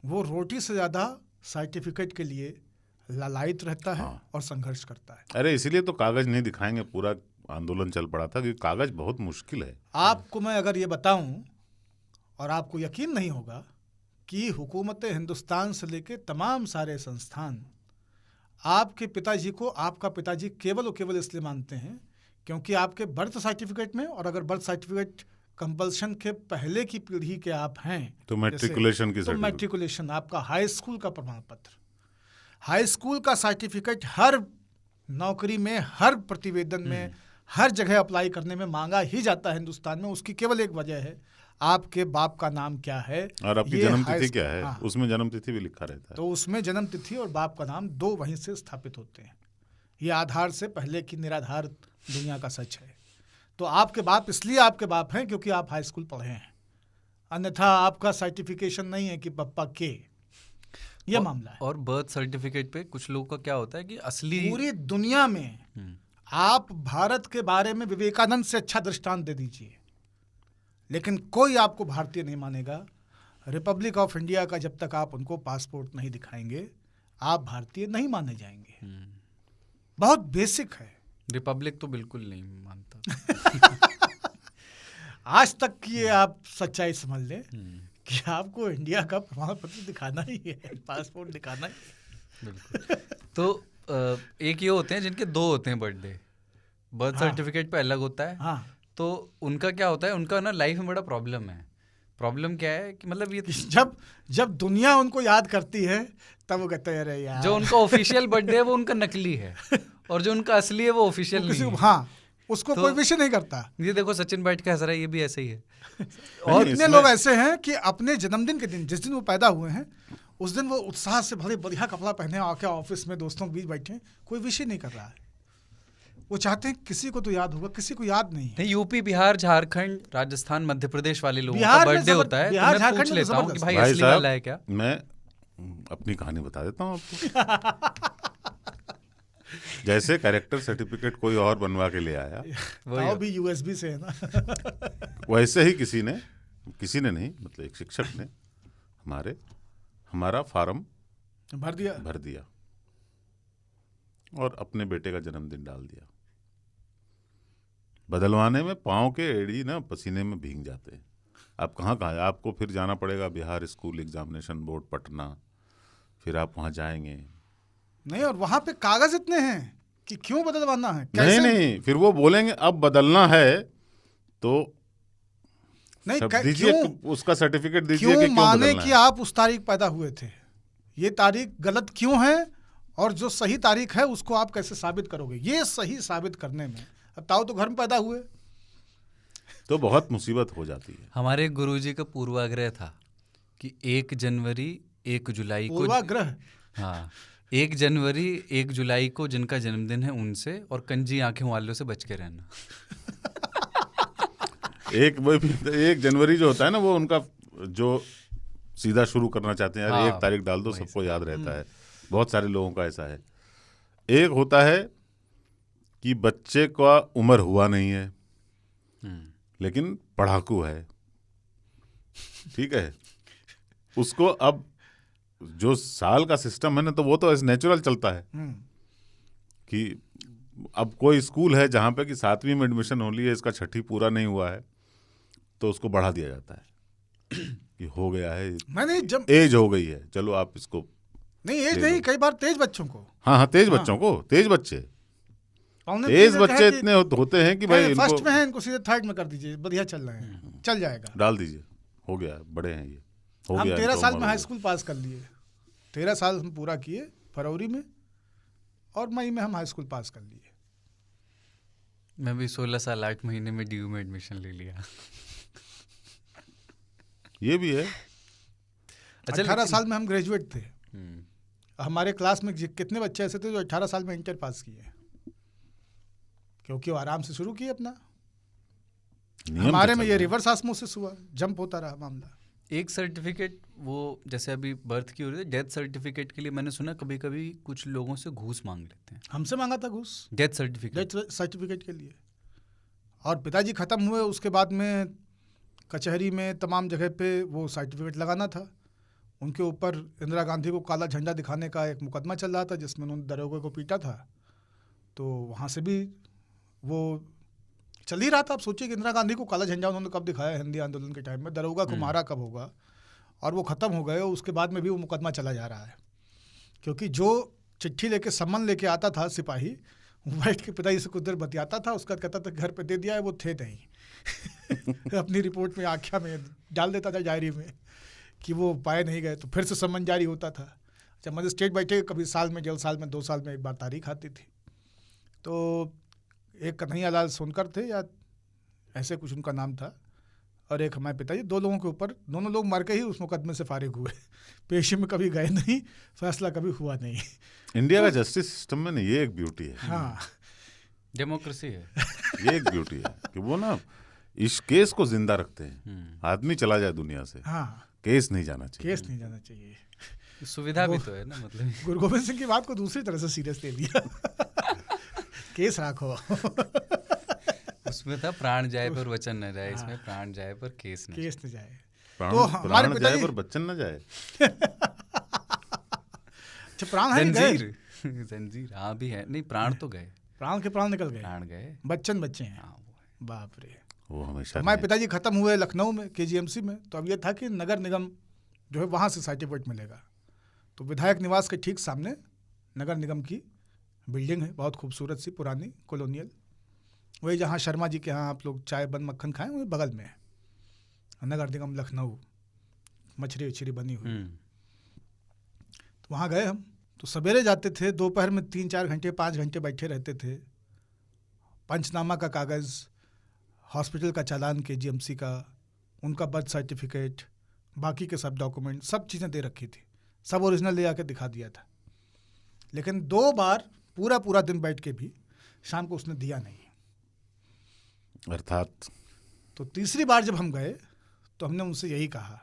वो रोटी से ज़्यादा सर्टिफिकेट के लिए लालायित रहता है और संघर्ष करता है। अरे इसीलिए तो कागज नहीं दिखाएंगे पूरा आंदोलन चल पड़ा था, क्योंकि कागज बहुत मुश्किल है। आपको मैं अगर ये बताऊं और आपको यकीन नहीं होगा कि हुकूमत हिंदुस्तान से लेके तमाम सारे संस्थान आपके पिताजी को आपका पिताजी केवल और केवल इसलिए मानते हैं क्योंकि आपके बर्थ सर्टिफिकेट में, और अगर बर्थ सर्टिफिकेट कंपल्शन के पहले की पीढ़ी के आप हैं तो मैट्रिकुलेशन की तो मैट्रिकुलेशन आपका हाई स्कूल का प्रमाण पत्र, हाई स्कूल का सर्टिफिकेट हर नौकरी में, हर प्रतिवेदन में, हर जगह अप्लाई करने में मांगा ही जाता है हिंदुस्तान में। उसकी केवल एक वजह है, आपके बाप का नाम क्या है और आपकी जन्म तिथि क्या है। हाँ। उसमें जन्म तिथि भी लिखा रहता है, तो उसमें जन्म तिथि और बाप का नाम दो वहीं से स्थापित होते हैं। ये आधार से पहले की निराधार दुनिया का सच है। तो आपके बाप इसलिए आपके बाप हैं क्योंकि आप हाई स्कूल पढ़े हैं, अन्यथा आपका सर्टिफिकेशन नहीं है कि पप्पा के। यह मामला है। और बर्थ सर्टिफिकेट पे कुछ लोगों का क्या होता है कि असली पूरी दुनिया में आप भारत के बारे में विवेकानंद से अच्छा दृष्टांत दे दीजिए, लेकिन कोई आपको भारतीय नहीं मानेगा। रिपब्लिक ऑफ इंडिया का जब तक आप उनको पासपोर्ट नहीं दिखाएंगे, आप भारतीय नहीं माने जाएंगे। बहुत बेसिक है। रिपब्लिक तो बिल्कुल नहीं मानता। आज तक की ये आप सच्चाई समझ लें कि आपको इंडिया का प्रमाण पत्र दिखाना ही है, पासपोर्ट दिखाना ही है। बिल्कुल। तो एक ये होते हैं जिनके दो होते हैं बर्थडे, बर्थ सर्टिफिकेट पे अलग होता है। हाँ। तो उनका क्या होता है, उनका ना लाइफ में बड़ा प्रॉब्लम है। प्रॉब्लम क्या है कि मतलब ये जब दुनिया उनको याद करती है तब वो कहते हैं अरे यार, जो उनका ऑफिशियल बर्थडे है वो उनका नकली है और जो उनका असली है वो ऑफिशियल नहीं है। हाँ, उसको कोई विषय नहीं करता। ये देखो सचिन बैठ के हंस रहा है, ये भी ऐसे ही है। और इतने लोग ऐसे हैं कि अपने जन्मदिन के दिन, जिस दिन वो पैदा हुए हैं, उस दिन वो उत्साह से भले बढ़िया कपड़ा पहने आके ऑफिस में दोस्तों के बीच बैठे, कोई विषय नहीं कर रहा है। वो चाहते हैं किसी को तो याद होगा, किसी को याद नहीं है। यूपी, बिहार, झारखंड, राजस्थान, मध्य प्रदेश वाले लोगों का बर्थडे होता है, तो मैं पूछ लेता हूँ कि भाई असली वाला है क्या? मैं अपनी कहानी बता देता हूँ आपको। जैसे कैरेक्टर सर्टिफिकेट कोई और बनवा के ले आया, वो भी यूएसबी से है ना। वैसे ही किसी ने नहीं, मतलब एक शिक्षक ने हमारा फार्म भर दिया और अपने बेटे का जन्मदिन डाल दिया। बदलवाने में पाँव के एड़ी ना पसीने में भीग जाते हैं। आप कहाँ आपको फिर जाना पड़ेगा Bihar school examination board Patna, फिर आप वहाँ जाएंगे। नहीं, और वहाँ पे कागज इतने हैं कि क्यों बदलवाना है, कैसे? नहीं, फिर वो बोलेंगे अब बदलना है तो नहीं दीजिए, उसका सर्टिफिकेट दीजिए। क्यों माने कि आप उस तारीख पैदा हुए थे, ये तारीख गलत क्यों है, और जो सही तारीख है उसको आप कैसे साबित करोगे? ये सही साबित करने में अब ताऊ तो घर में पैदा हुए, तो बहुत मुसीबत हो जाती है। हमारे गुरुजी का पूर्वाग्रह था कि 1 जनवरी 1 जुलाई को, पूर्वाग्रह, हाँ, 1 जनवरी 1 जुलाई को जिनका जन्मदिन है उनसे और कंजी आंखें वालों से बच के रहना। 1 जनवरी जो होता है ना, वो उनका जो सीधा शुरू करना चाहते हैं, यार 1 तारीख डाल दो, सबको याद रहता है। बहुत सारे लोगों का ऐसा है। एक होता है कि बच्चे का उम्र हुआ नहीं है लेकिन पढ़ाकू है, ठीक है, उसको अब जो साल का सिस्टम है ना, तो वो तो ऐसे नेचुरल चलता है कि अब कोई स्कूल है जहाँ पे कि 7वीं में एडमिशन हो ली है, इसका 6ठी पूरा नहीं हुआ है, तो उसको बढ़ा दिया जाता है कि हो गया है, एज हो गई है, चलो आप इसको। नहीं, एज नहीं, कई बार तेज बच्चों को, हाँ, तेज बच्चों को, तेज बच्चे इतने होते हैं कि भाई फर्स्ट में है, इनको सीधे 3rd में कर दीजिए, बढ़िया चल रहे हैं, चल जाएगा, डाल दीजिए, हो गया, बड़े हैं ये, हो हम गया। 13 साल में हाई स्कूल पास कर लिए, 13 साल हम पूरा किए फरवरी में, और मई में हम हाई स्कूल पास कर लिए। मैं भी 16 साल 8 महीने में DU में एडमिशन ले लिया। ये भी है। 18 साल में हम ग्रेजुएट थे। हमारे क्लास में कितने बच्चे ऐसे थे जो 18 साल में इंटर पास किए, क्योंकि वो आराम से शुरू किए अपना। हमारे में ये रिवर्स ऑस्मोसिस हुआ, जंप होता रहा मामला। एक सर्टिफिकेट वो जैसे अभी बर्थ की हो रही है, डेथ सर्टिफिकेट के लिए मैंने सुना कभी कभी कुछ लोगों से घूस मांग लेते हैं। हमसे मांगा था घूस डेथ सर्टिफिकेट डेथ सर्टिफिकेट के लिए। और पिताजी ख़त्म हुए उसके बाद में कचहरी में तमाम जगह पे वो सर्टिफिकेट लगाना था। उनके ऊपर इंदिरा गांधी को काला झंडा दिखाने का एक मुकदमा चल रहा था जिसमें उन्होंने दरोगा को पीटा था, तो वहाँ से भी वो चल ही रहा था। आप सोचिए कि इंदिरा गांधी को काला झंडा उन्होंने कब दिखाया, हिंदी आंदोलन के टाइम में, दरोगा को मारा कब होगा, और वो ख़त्म हो गए। उसके बाद में भी वो मुकदमा चला जा रहा है, क्योंकि जो चिट्ठी लेके सम्मन लेके आता था सिपाही, वो बैठ के पिताजी से कुछ देर बतियाता था, उसका कहता था घर पे दे दिया है, वो थे नहीं अपनी रिपोर्ट में आख्या में डाल देता था डायरी में कि वो पाए नहीं गए, तो फिर से सम्मन जारी होता था। जब मजिस्ट्रेट बैठे कभी साल में, डेढ़ साल में, 2 साल में एक बार तारीख आती थी। तो एक कन्हैया लाल सोनकर थे या ऐसे कुछ उनका नाम था, और एक हमारे पिताजी, 2 लोगों के ऊपर, दोनों लोग मर के ही उस मुकदमे से फारिग हुए। पेशी में कभी गए नहीं, फैसला कभी हुआ नहीं। इंडिया का जस्टिस सिस्टम में ना ये एक ब्यूटी है। हाँ, डेमोक्रेसी है। ये एक ब्यूटी है कि वो ना इस केस को जिंदा रखते हैं। आदमी चला जाए दुनिया से, हाँ, केस नहीं जाना चाहिए। केस नहीं जाना चाहिए। सुविधा भी तो है ना, मतलब गुरु गोविंद सिंह की बात को दूसरी तरह से सीरियस ले लिया केस राखो उसमें था प्राण जाए पर वचन न जाए, इसमें प्राण जाए पर केस न केस न जाए। प्राण तो हमारे प्राण जाए पिताजी पर बच्चन न जाए। अच्छा, प्राण है नहीं गए? जंजीर जंजीर हाँ भी है, नहीं प्राण तो गए, प्राण के प्राण निकल गए, प्राण गए, बच्चन बच्चे हैं। हाँ वो है। बाप रे। वो हमेशा हमारे नहीं। पिताजी खत्म हुए लखनऊ में KGMC में, तो अब ये था कि नगर निगम जो है वहाँ से सर्टिफिकेट मिलेगा। तो विधायक निवास के ठीक सामने नगर निगम की बिल्डिंग है, बहुत खूबसूरत सी पुरानी कॉलोनियल, वही जहाँ शर्मा जी के यहाँ आप लोग चाय बन मक्खन खाएं, वही बगल में है नगर निगम लखनऊ, मछली उछरी बनी हुई। तो वहाँ गए हम, तो सवेरे जाते थे, दोपहर में 3-4 घंटे 5 घंटे बैठे रहते थे। पंचनामा का कागज़, हॉस्पिटल का चालान KGMC का, उनका बर्थ सर्टिफिकेट, बाकी के सब डॉक्यूमेंट, सब चीज़ें दे रखी थी, सब ओरिजिनल ले आके दिखा दिया था। लेकिन 2 बार पूरा दिन बैठ के भी शाम को उसने दिया नहीं। अर्थात तो तीसरी बार जब हम गए तो हमने उनसे यही कहा,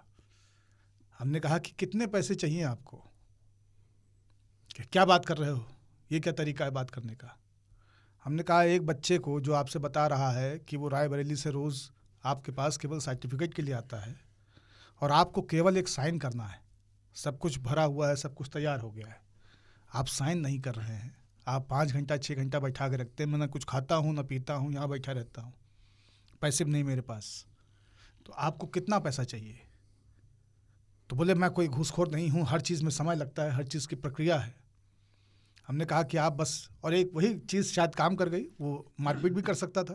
हमने कहा कि कितने पैसे चाहिए आपको, क्या बात कर रहे हो, ये क्या तरीका है बात करने का। हमने कहा एक बच्चे को जो आपसे बता रहा है कि वो रायबरेली से रोज़ आपके पास केवल सर्टिफिकेट के लिए आता है और आपको केवल एक साइन करना है, सब कुछ भरा हुआ है, सब कुछ तैयार हो गया है, आप साइन नहीं कर रहे हैं, आप 5 घंटा 6 घंटा बैठा के रखते हैं, मैं ना कुछ खाता हूँ ना पीता हूँ, यहाँ बैठा रहता हूँ, पैसे भी नहीं मेरे पास, तो आपको कितना पैसा चाहिए। तो बोले मैं कोई घूसखोर नहीं हूँ, हर चीज़ में समय लगता है, हर चीज़ की प्रक्रिया है। हमने कहा कि आप बस, और एक वही चीज़ शायद काम कर गई, वो मारपीट भी कर सकता था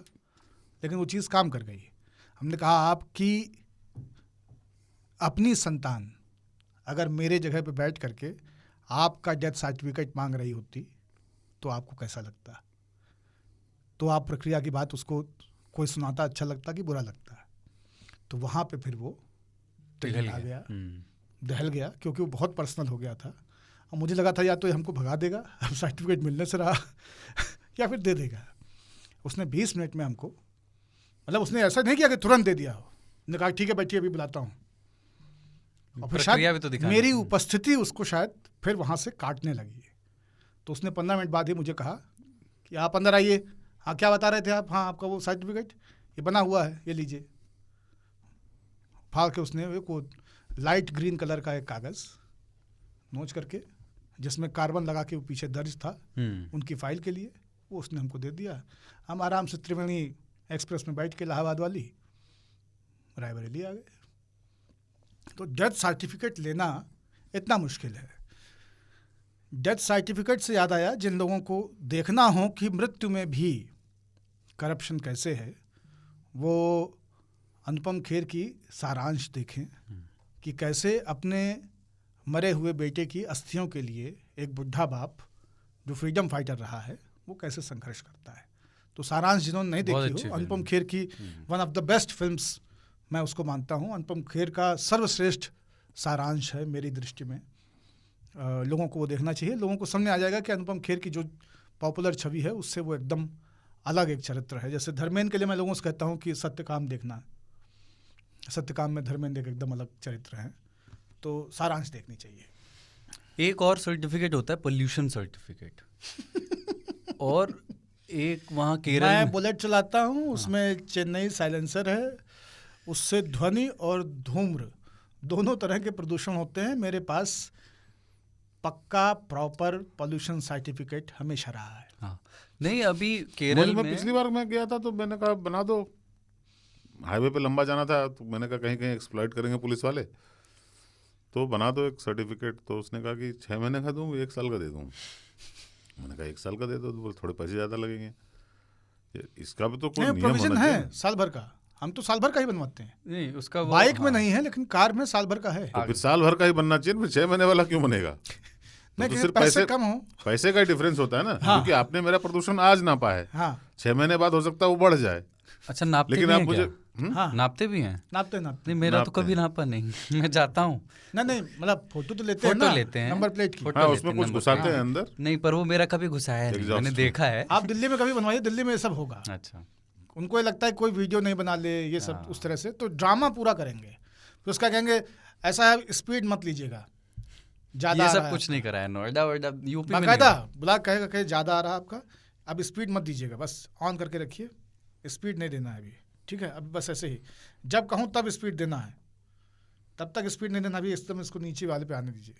लेकिन वो चीज़ काम कर गई। हमने कहा आपकी अपनी संतान अगर मेरे जगह पे बैठ करके आपका डेथ सर्टिफिकेट मांग रही होती तो आपको कैसा लगता, तो आप प्रक्रिया की बात उसको कोई सुनाता अच्छा लगता कि बुरा लगता। तो वहाँ पे फिर वो आ गया, दहल गया, क्योंकि वो बहुत पर्सनल हो गया था। और मुझे लगा था या तो ये हमको भगा देगा अब सर्टिफिकेट मिलने से रहा या फिर दे देगा। उसने 20 मिनट में हमको, मतलब उसने ऐसा नहीं किया कि तुरंत दे दिया हो, उसने कहा ठीक है बैठिए अभी बुलाता हूँ, और फिर शायद तो मेरी उपस्थिति उसको शायद फिर वहाँ से काटने लगी। तो उसने 15 मिनट बाद ही मुझे कहा कि आप अंदर आइए। हाँ क्या बता रहे थे आप? हाँ आपका वो सर्टिफिकेट ये बना हुआ है, ये लीजिए। फाड़ के उसने वो लाइट ग्रीन कलर का एक कागज़ नोच करके जिसमें कार्बन लगा के वो पीछे दर्ज था उनकी फाइल के लिए, वो उसने हमको दे दिया। हम आराम से त्रिवेणी एक्सप्रेस में बैठ के इलाहाबाद वाली रायबरेली आ गए। तो डेथ सर्टिफिकेट लेना इतना मुश्किल है। डेथ सर्टिफिकेट से याद आया, जिन लोगों को देखना हो कि मृत्यु में भी करप्शन कैसे है, वो अनुपम खेर की सारांश देखें कि कैसे अपने मरे हुए बेटे की अस्थियों के लिए एक बुढ़ा बाप जो फ्रीडम फाइटर रहा है वो कैसे संघर्ष करता है। तो सारांश जिन्होंने नहीं देखी हो, अनुपम खेर की one of the best films मैं उसको मानता हूँ। अनुपम खेर का सर्वश्रेष्ठ सारांश है मेरी दृष्टि में। लोगों को वो देखना चाहिए, लोगों को समझ आ जाएगा कि अनुपम खेर की जो पॉपुलर छवि है उससे वो एकदम अलग एक चरित्र है। जैसे धर्मेंद्र के लिए मैं लोगों से कहता हूँ कि सत्यकाम देखना, सत्यकाम में धर्मेंद्र एक एकदम अलग चरित्र हैं। तो सारांश देखनी चाहिए। एक और सर्टिफिकेट होता है पोल्यूशन सर्टिफिकेट और एक वहाँ केरल मैं में बुलेट चलाता हूँ, उसमें चेन्नई साइलेंसर है, उससे ध्वनि और धूम्र दोनों तरह के प्रदूषण होते हैं। मेरे पास पक्का प्रॉपर पोल्यूशन सर्टिफिकेट हमेशा रहा है। हाँ नहीं, अभी केरल में पिछली बार मैं गया था तो मैंने कहा बना दो, हाईवे पे लंबा जाना था तो मैंने कहा कहीं कहीं एक्सप्लॉइट करेंगे पुलिस वाले, तो बना दो एक सर्टिफिकेट। तो उसने कहा कि 6 महीने का दूँ 1 साल का दे दूँ। मैंने कहा 1 साल का दे दो, तो बोले थोड़े पैसे ज़्यादा लगेंगे। इसका भी तो कोई नियम प्रोविजन होना है चाहिए। साल भर का, हम तो साल भर का ही बनवाते हैं। नहीं उसका वो, बाइक में हाँ। नहीं है लेकिन कार में साल भर का है। तो फिर साल भर का ही बनना चाहिए, फिर 6 महीने वाला क्यों बनेगा? नहीं, तो कि सिर्फ पैसे कम हो। पैसे का ही डिफरेंस होता है ना। क्योंकि आपने मेरा प्रदूषण आज नापा है, हाँ 6 महीने बाद हो सकता है वो बढ़ जाए। अच्छा नापते लेकिन भी आप हैं मुझे क्या? हाँ नापते भी हैं? नापते नहीं मेरा तो नापते कभी हैं। नापा नहीं मैं जाता हूँ नहीं मतलब फोटो तो लेते हैं फोटो ना, लेते हैं, नंबर प्लेट की। फोटो हाँ लेते उसमें हैं, कुछ नंबर घुसाते प्लेट। हैं अंदर। नहीं पर वो मेरा कभी घुसाया नहीं, Exhaust मैंने में। देखा है। आप दिल्ली में कभी बनवाइए, दिल्ली में ये सब होगा। अच्छा उनको ये लगता है कोई वीडियो नहीं बना ले, ये सब उस तरह से तो ड्रामा पूरा करेंगे। फिर उसका कहेंगे ऐसा है स्पीड मत लीजिएगा, ज़्यादा ये आ रहा सब है कुछ नहीं करा है, नोएडा वोएडा यूपी में बाकायदा नहीं। बुला कहेगा कि ज़्यादा आ रहा है आपका, अब स्पीड मत दीजिएगा, बस ऑन करके रखिए, स्पीड नहीं देना है अभी, ठीक है? अब बस ऐसे ही जब कहूँ तब स्पीड देना है, तब तक स्पीड नहीं देना, अभी एकदम इसको नीचे वाले पे आने दीजिए।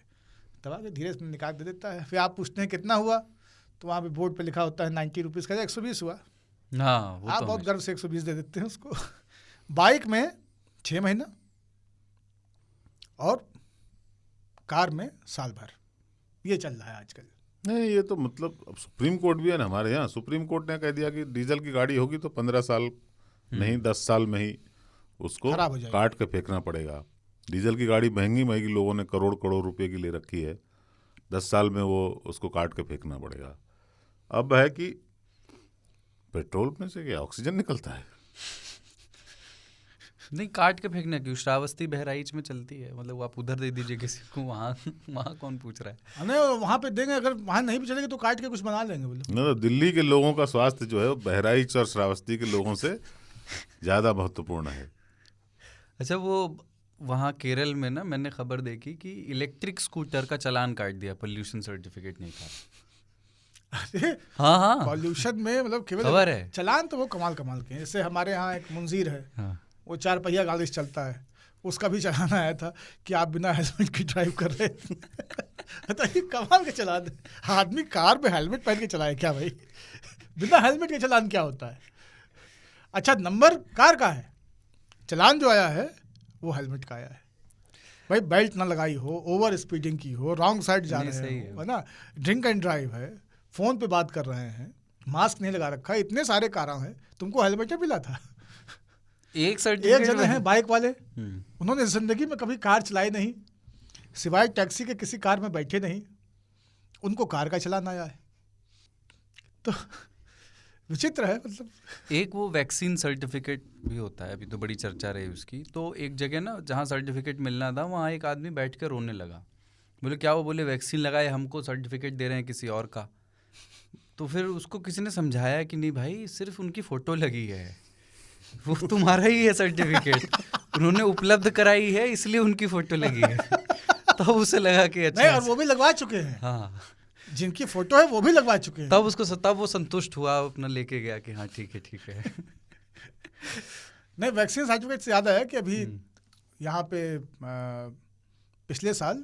तब आगे धीरे से निकाल दे देता है। फिर आप पूछते हैं कितना हुआ, तो वहाँ पे बोर्ड पे लिखा होता है 90 रुपीज़ का, 120 हुआ। हाँ वो आप तो बहुत हमेशा। गर्व से 120 दे देते हैं उसको। बाइक में 6 महीना और कार में साल भर, ये चल रहा है आजकल। नहीं ये तो मतलब अब सुप्रीम कोर्ट भी है ना हमारे यहाँ। सुप्रीम कोर्ट ने कह दिया कि डीजल की गाड़ी होगी तो 15 साल नहीं 10 साल में ही उसको खराब हो जाएगी। काट के फेंकना पड़ेगा। डीजल की गाड़ी महंगी महंगी लोगों ने करोड़ करोड़ रुपए की ले रखी है, 10 साल में वो उसको काट के फेंकना पड़ेगा। अब है कि पेट्रोल में से क्या ऑक्सीजन निकलता है? नहीं काट के फेंकना क्यों, श्रावस्ती बहराइच में चलती है, मतलब आप उधर दे दीजिए किसी को, वहाँ वहाँ कौन पूछ रहा है। नहीं वहाँ पे देंगे, अगर वहाँ नहीं भी चलेगी तो काट के कुछ बना लेंगे बोलो। ना तो दिल्ली के लोगों का स्वास्थ्य जो है वो बहराइच और श्रावस्ती के लोगों से ज़्यादा महत्वपूर्ण है। अच्छा वो वहाँ केरल में ना मैंने खबर देखी कि इलेक्ट्रिक स्कूटर का चालान काट दिया, पोल्यूशन सर्टिफिकेट नहीं था। अरे हाँ हाँ पॉल्यूशन में मतलब खबर केवल है। चलान तो वो कमाल कमाल के हैं। जैसे हमारे यहाँ एक मुंजीर है, हाँ वो 4 पहिया गाड़ी से चलता है, उसका भी चलान आया था कि आप बिना हेलमेट के ड्राइव कर रहे हैं। तो ये कमाल के चलान है। आदमी कार में हेलमेट पहन के चलाए क्या भाई? बिना हेलमेट के चलान क्या होता है? अच्छा नंबर कार का है, चलान जो आया है वो हेलमेट का आया है। भाई बेल्ट ना लगाई हो, ओवर स्पीडिंग की हो, रॉन्ग साइड जा नहीं, रहे सही हो, है ना, ड्रिंक एंड ड्राइव है, फ़ोन पे बात कर रहे हैं, मास्क नहीं लगा रखा, इतने सारे कारण हैं, तुमको हेलमेट मिला था। एक एक सर्टिफिकेट जने हैं बाइक वाले, हम्म। उन्होंने ज़िंदगी में कभी कार चलाई नहीं, सिवाय टैक्सी के किसी कार में बैठे नहीं, उनको कार का चलान आया है। तो विचित्र है मतलब। एक वो वैक्सीन सर्टिफिकेट भी होता है, अभी तो बड़ी चर्चा रही उसकी। तो एक जगह ना जहाँ सर्टिफिकेट मिलना था वहाँ एक आदमी बैठ कर रोने लगा। बोले क्या? वो बोले वैक्सीन लगाए, हमको सर्टिफिकेट दे रहे हैं किसी और का। तो फिर उसको किसी ने समझाया कि नहीं भाई सिर्फ उनकी फ़ोटो लगी है, वो तुम्हारा ही है सर्टिफिकेट, उन्होंने उपलब्ध कराई है इसलिए उनकी फ़ोटो लगी है। तो उसे लगा कि अच्छा नहीं, और वो भी लगवा चुके हैं, हाँ, जिनकी फोटो है वो भी लगवा चुके हैं। तब वो संतुष्ट हुआ, अपना लेके गया कि हाँ ठीक है। नहीं वैक्सीन सर्टिफिकेट से याद आया कि अभी यहाँ पे पिछले साल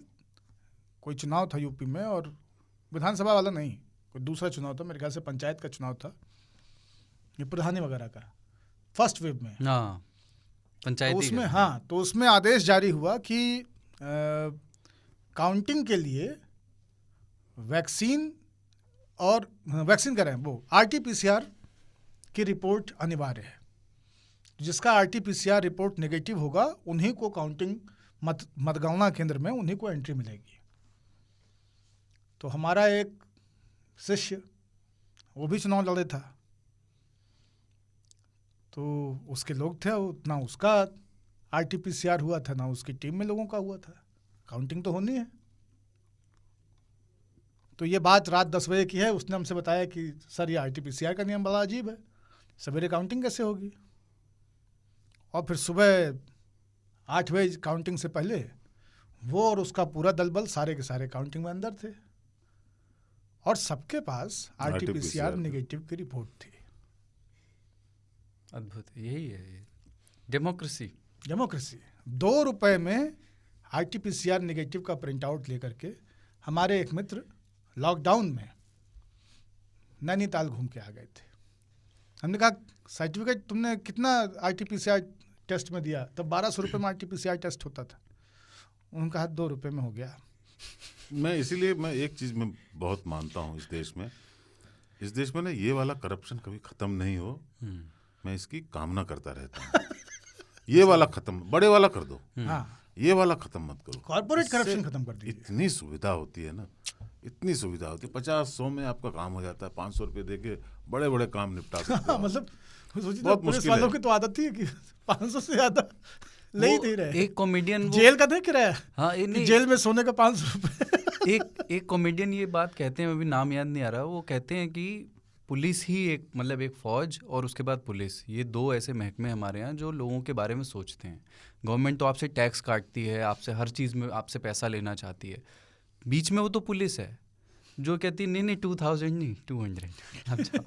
कोई चुनाव था यूपी में, और विधानसभा वाला नहीं, कोई दूसरा चुनाव था, मेरे ख्याल से पंचायत का चुनाव था, ये प्रधानी वगैरह का, फर्स्ट वेव में। हाँ पंचायती तो उसमें का। हाँ, तो उसमें आदेश जारी हुआ कि काउंटिंग के लिए वैक्सीन कह रहे हैं वो RT-PCR की रिपोर्ट अनिवार्य है। जिसका RT-PCR रिपोर्ट नेगेटिव होगा उन्हीं को काउंटिंग मतगणना केंद्र में उन्हीं को एंट्री मिलेगी। तो हमारा एक शिष्य वो भी चुनाव लड़े था, तो उसके लोग थे, ना उसका RT-PCR हुआ था ना उसकी टीम में लोगों का हुआ था। काउंटिंग तो होनी है। तो ये बात रात 10 बजे की है, उसने हमसे बताया कि सर ये RT-PCR का नियम बड़ा अजीब है, सवेरे काउंटिंग कैसे होगी? और फिर सुबह 8 बजे काउंटिंग से पहले वो और उसका पूरा दलबल सारे के सारे काउंटिंग में अंदर थे और सबके पास RT-PCR नेगेटिव की रिपोर्ट थी। अद्भुत, यही है डेमोक्रेसी। 2 रुपए में RT-PCR नेगेटिव का प्रिंट आउट लेकर के हमारे एक मित्र लॉकडाउन में नैनीताल घूम के आ गए थे। हमने कहा सर्टिफिकेट तुमने कितना RT-PCR टेस्ट में दिया? तब 1200 रुपये में RT-PCR टेस्ट होता था। उन्होंने कहा 2 रुपये में हो गया। मैं इसीलिए मैं एक चीज़ में बहुत मानता हूँ इस देश में ना ये वाला करप्शन कभी ख़त्म नहीं हो, मैं इसकी कामना करता रहता हूँ। ये वाला खत्म, बड़े वाला कर दो, ये वाला खत्म मत करो। कॉर्पोरेट करप्शन खत्म कर दीजिए। इतनी सुविधा होती है ना, इतनी सुविधा होती है, 50-100 में आपका काम हो जाता है, 500 रुपये दे के बड़े बड़े काम निपटा सकते हो। मतलब सोचिए बहुत पुलिस मुश्किल वालों है। की तो आदत ही है कि 500 से ज्यादा ले ही नहीं रहे। एक कॉमेडियन जेल का देख रहा है। हाँ, कि जेल में सोने का 500 रुपये। एक कॉमेडियन ये बात कहते हैं, अभी नाम याद नहीं आ रहा, वो कहते हैं कि पुलिस ही एक मतलब एक फौज और उसके बाद पुलिस, ये 2 ऐसे महकमे हमारे यहाँ जो लोगों के बारे में सोचते हैं। गवर्नमेंट तो आपसे टैक्स काटती है, आपसे हर चीज़ में आपसे पैसा लेना चाहती है, बीच में वो तो पुलिस है जो कहती है नहीं 2000 नहीं 200। अच्छा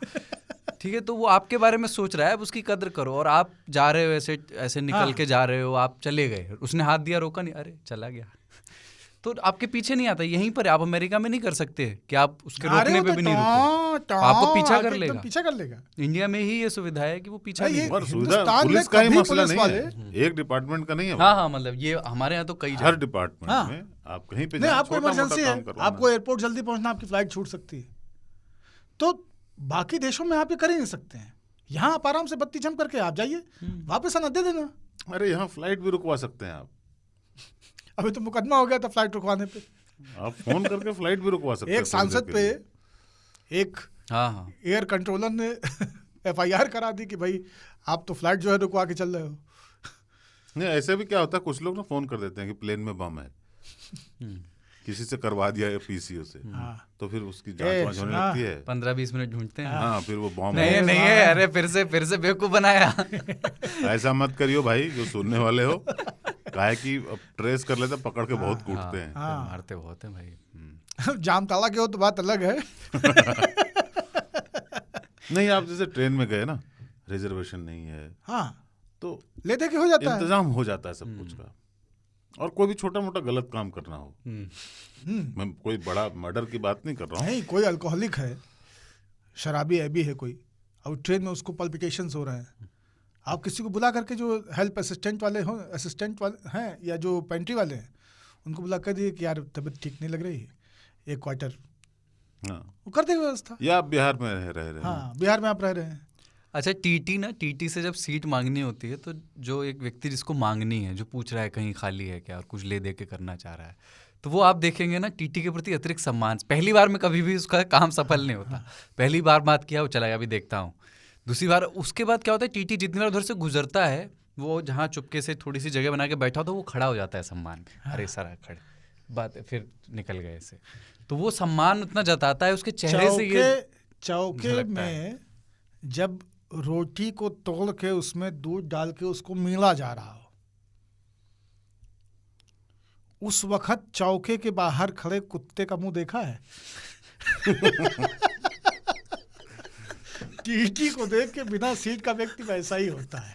ठीक है, तो वो आपके बारे में सोच रहा है, अब उसकी कद्र करो। और आप जा रहे हो ऐसे ऐसे निकल के जा रहे हो, आप चले गए, उसने हाथ दिया, रोका नहीं, अरे चला गया, तो आपके पीछे नहीं आता। यहीं पर आप अमेरिका में नहीं कर सकते कि आप उसके रोकने पे भी नहीं रुको, आपको पीछा कर लेगा। इंडिया में ही ये सुविधा है कि वो पीछा नहीं पर सुविधा पुलिस का ही मसला नहीं है, एक डिपार्टमेंट का नहीं है। हाँ, मतलब ये हमारे यहाँ तो कई हर डिपार्टमेंट में आप कहीं पे आपको इमरजेंसी है, आपको एयरपोर्ट जल्दी पहुंचना, आपकी फ्लाइट छूट सकती है, तो बाकी देशों में आप ये कर ही नहीं सकते हैं। यहाँ आप आराम से बत्ती जम करके आप जाइए, वापस आना दे देना। अरे यहाँ फ्लाइट भी रुकवा सकते हैं आप। अभी तो मुकदमा हो गया था फ्लाइट रुकवाने पे, आप फोन करके फ्लाइट भी रुकवा सकते हैं। एक सांसद पे एक एयर कंट्रोलर ने FIR करा दी कि भाई आप तो फ्लाइट जो है रुकवा के चल रहे हो। नहीं, ऐसे भी क्या होता है, कुछ लोग ना फोन कर देते हैं कि प्लेन में बम है, किसी से करवा दिया है PCO से, तो फिर उसकी जांच होने लगती है, 15-20 मिनट ढूंढते हैं। हाँ, फिर वो बम नहीं है, अरे फिर से बेवकूफ बनाया। ऐसा मत करियो भाई, जो सुनने वाले हो, काहे कि अब ट्रेस कर लेते, पकड़ के बहुत कूटते हैं, मारते बहुत हैं भाई। जामताड़ा के हो तो बात अलग है। नहीं, आप जैसे ट्रेन में गए ना, रिजर्वेशन नहीं है, हाँ, तो ले दे के हो जाता है, इंतजाम हो जाता है सब कुछ का। और कोई भी छोटा मोटा गलत काम करना हो, मैं कोई बड़ा मर्डर की बात नहीं कर रहा हूँ, नहीं, कोई अल्कोहलिक है, शराबी ऐबी है कोई, और ट्रेन में उसको पल्पिटेशंस हो रहे हैं, आप किसी को बुला करके, जो हेल्प असिस्टेंट वाले हैं या जो पेंट्री वाले हैं, उनको बुला कर दिए कि यार तबीयत ठीक नहीं लग रही है, एक क्वार्टर, वो कर देगा व्यवस्था। या आप बिहार में रह रहे हैं। हाँ, बिहार में आप रह रहे हैं। अच्छा, टीटी से जब सीट मांगनी होती है, तो जो एक व्यक्ति जिसको मांगनी है, जो पूछ रहा है कहीं खाली है क्या और कुछ ले दे के करना चाह रहा है, तो वो आप देखेंगे ना, टीटी के प्रति अतिरिक्त सम्मान। पहली बार में कभी भी उसका काम सफल नहीं होता, पहली बार बात किया वो चला गया, अभी देखता हूँ, दूसरी बार, उसके बाद क्या होता है, टीटी जितनी बार उधर से गुजरता है, वो जहाँ चुपके से थोड़ी सी जगह बना के बैठा हो तो वो खड़ा हो जाता है सम्मान, अरे सर खड़े, बात फिर निकल गए ऐसे, तो वो सम्मान उतना जताता है उसके चेहरे से। ये चौके में जब रोटी को तोड़ के उसमें दूध डाल के उसको मीला जा रहा हो, उस वक्त चौके के बाहर खड़े कुत्ते का मुंह देखा है? टीटी को देख के बिना सीट का व्यक्ति वैसा ही होता है।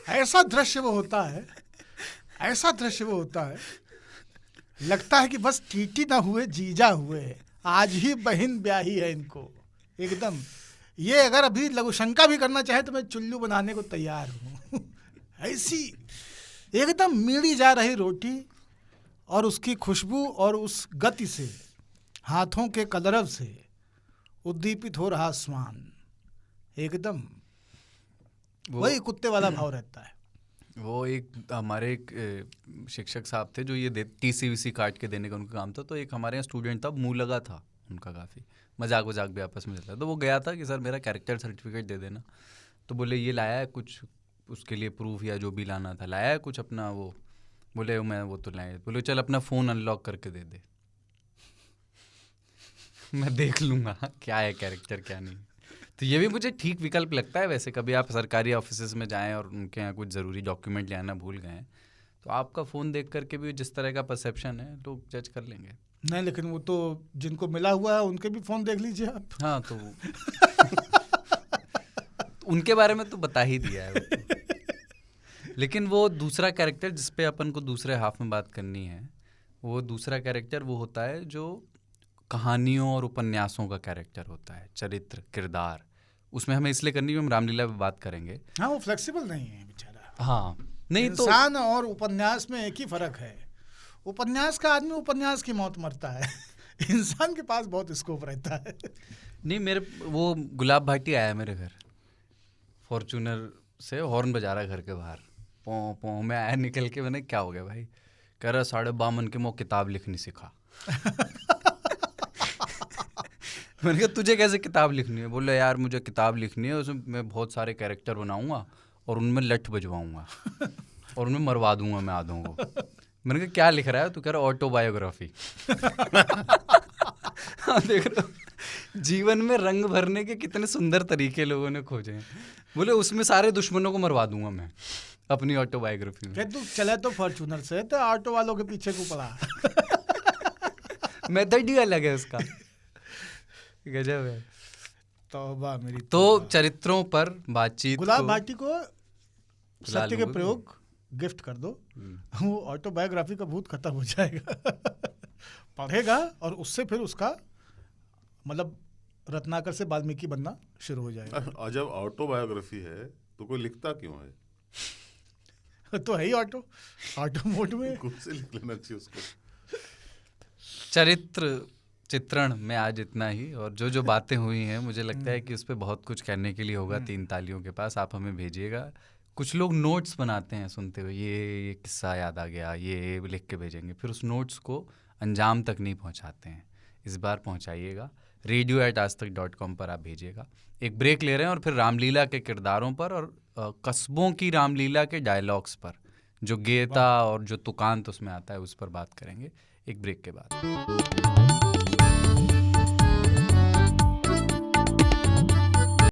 ऐसा दृश्य वो होता है, ऐसा दृश्य वो होता है, लगता है कि बस टीटी ना हुए जीजा हुए, आज ही बहन ब्याही है इनको एकदम। ये अगर अभी लघुशंका भी करना चाहे तो मैं चुल्लू बनाने को तैयार हूँ। ऐसी एकदम मीड़ी जा रही रोटी और उसकी खुशबू और उस गति से, हाथों के कलरव से उद्दीपित हो रहा आसमान, एकदम वही कुत्ते वाला भाव रहता है। वो एक हमारे एक शिक्षक साहब थे जो ये TC काट के देने का उनका काम था, तो एक हमारे यहाँ स्टूडेंट था, मुँह लगा था उनका, काफ़ी मजाक वजाक भी आपस में चलता, तो वो गया था कि सर मेरा कैरेक्टर सर्टिफिकेट दे देना, तो बोले ये लाया है कुछ उसके लिए प्रूफ या जो भी लाना था, लाया है कुछ अपना, वो बोले मैं वो तो लाए, बोले चल अपना फ़ोन अनलॉक करके दे दे। मैं देख लूँगा क्या है कैरेक्टर क्या नहीं, तो ये भी मुझे ठीक विकल्प लगता है वैसे। कभी आप सरकारी ऑफिसेज में जाएं और उनके यहाँ कुछ ज़रूरी डॉक्यूमेंट ले आना भूल गए हैं, तो आपका फ़ोन देख करके भी जिस तरह का परसेप्शन है लोग जज कर लेंगे। नहीं, लेकिन वो तो जिनको मिला हुआ है उनके भी फ़ोन देख लीजिए आप। हाँ, तो उनके बारे में तो बता ही दिया है वो तो। लेकिन वो दूसरा कैरेक्टर जिस पे अपन को दूसरे हाफ में बात करनी है, वो दूसरा कैरेक्टर वो होता है जो कहानियों और उपन्यासों का कैरेक्टर होता है, चरित्र, किरदार। उसमें हमें इसलिए करनी है, हम रामलीला पे बात करेंगे। हाँ, वो फ्लेक्सिबल नहीं है बेचारा। हाँ, नहीं तो इंसान और उपन्यास में एक ही फर्क है, उपन्यास का आदमी उपन्यास की मौत मरता है इंसान के पास बहुत स्कोप रहता है। नहीं, मेरे वो गुलाब भाटी आया मेरे घर, फॉर्चूनर से हॉर्न बजा रहा है घर के बाहर, पों पों में आया निकल के। मैंने क्या हो गया भाई? कह रहा 52 के मैं किताब लिखनी सीखा। मैंने कहा तुझे कैसे किताब लिखनी है? बोले यार मुझे किताब लिखनी है, उसमें मैं बहुत सारे कैरेक्टर बनाऊंगा और उनमें लठ बजवाऊंगा और उनमें मरवा दूंगा मैं आधों को। मैंने कहा क्या लिख रहा है? तो कह रहा ऑटोबायोग्राफी। देख रहे हो जीवन में रंग भरने के कितने सुंदर तरीके लोगों ने खोजे हैं। बोले उसमें सारे दुश्मनों को मरवा दूंगा मैं अपनी ऑटोबायोग्राफी में। तू चले तो फॉर्चूनर से, तो ऑटो वालों के पीछे को पड़ा। मेथड ही अलग है उसका। गजब है। तौबा मेरी तो तौबा। चरित्रों पर बातचीत गुलाब भाटी को सत्य के लूंगा। प्रयोग गिफ्ट कर दो, वो ऑटोबायोग्राफी का भूत खत्म हो जाएगा। पढ़ेगा और उससे फिर उसका मतलब रत्नाकर से वाल्मीकि बनना शुरू हो जाएगा। और जब ऑटोबायोग्राफी है तो कोई लिखता क्यों है? तो है ही ऑटो मोड में। खुद से लिख लेना चाहिए उसको। चरित्र चित्रण में आज इतना ही। और जो बातें हुई हैं मुझे लगता है कि उस पर बहुत कुछ कहने के लिए होगा 3 तालियों के पास। आप हमें भेजिएगा। कुछ लोग नोट्स बनाते हैं सुनते हुए, ये किस्सा याद आ गया, ये लिख के भेजेंगे, फिर उस नोट्स को अंजाम तक नहीं पहुंचाते हैं। इस बार पहुंचाइएगा। radio@aajtak.com पर आप भेजिएगा। एक ब्रेक ले रहे हैं और फिर रामलीला के किरदारों पर और कस्बों की रामलीला के डायलॉग्स पर, जो गेता और जो तुकांत उसमें आता है, उस पर बात करेंगे एक ब्रेक के बाद।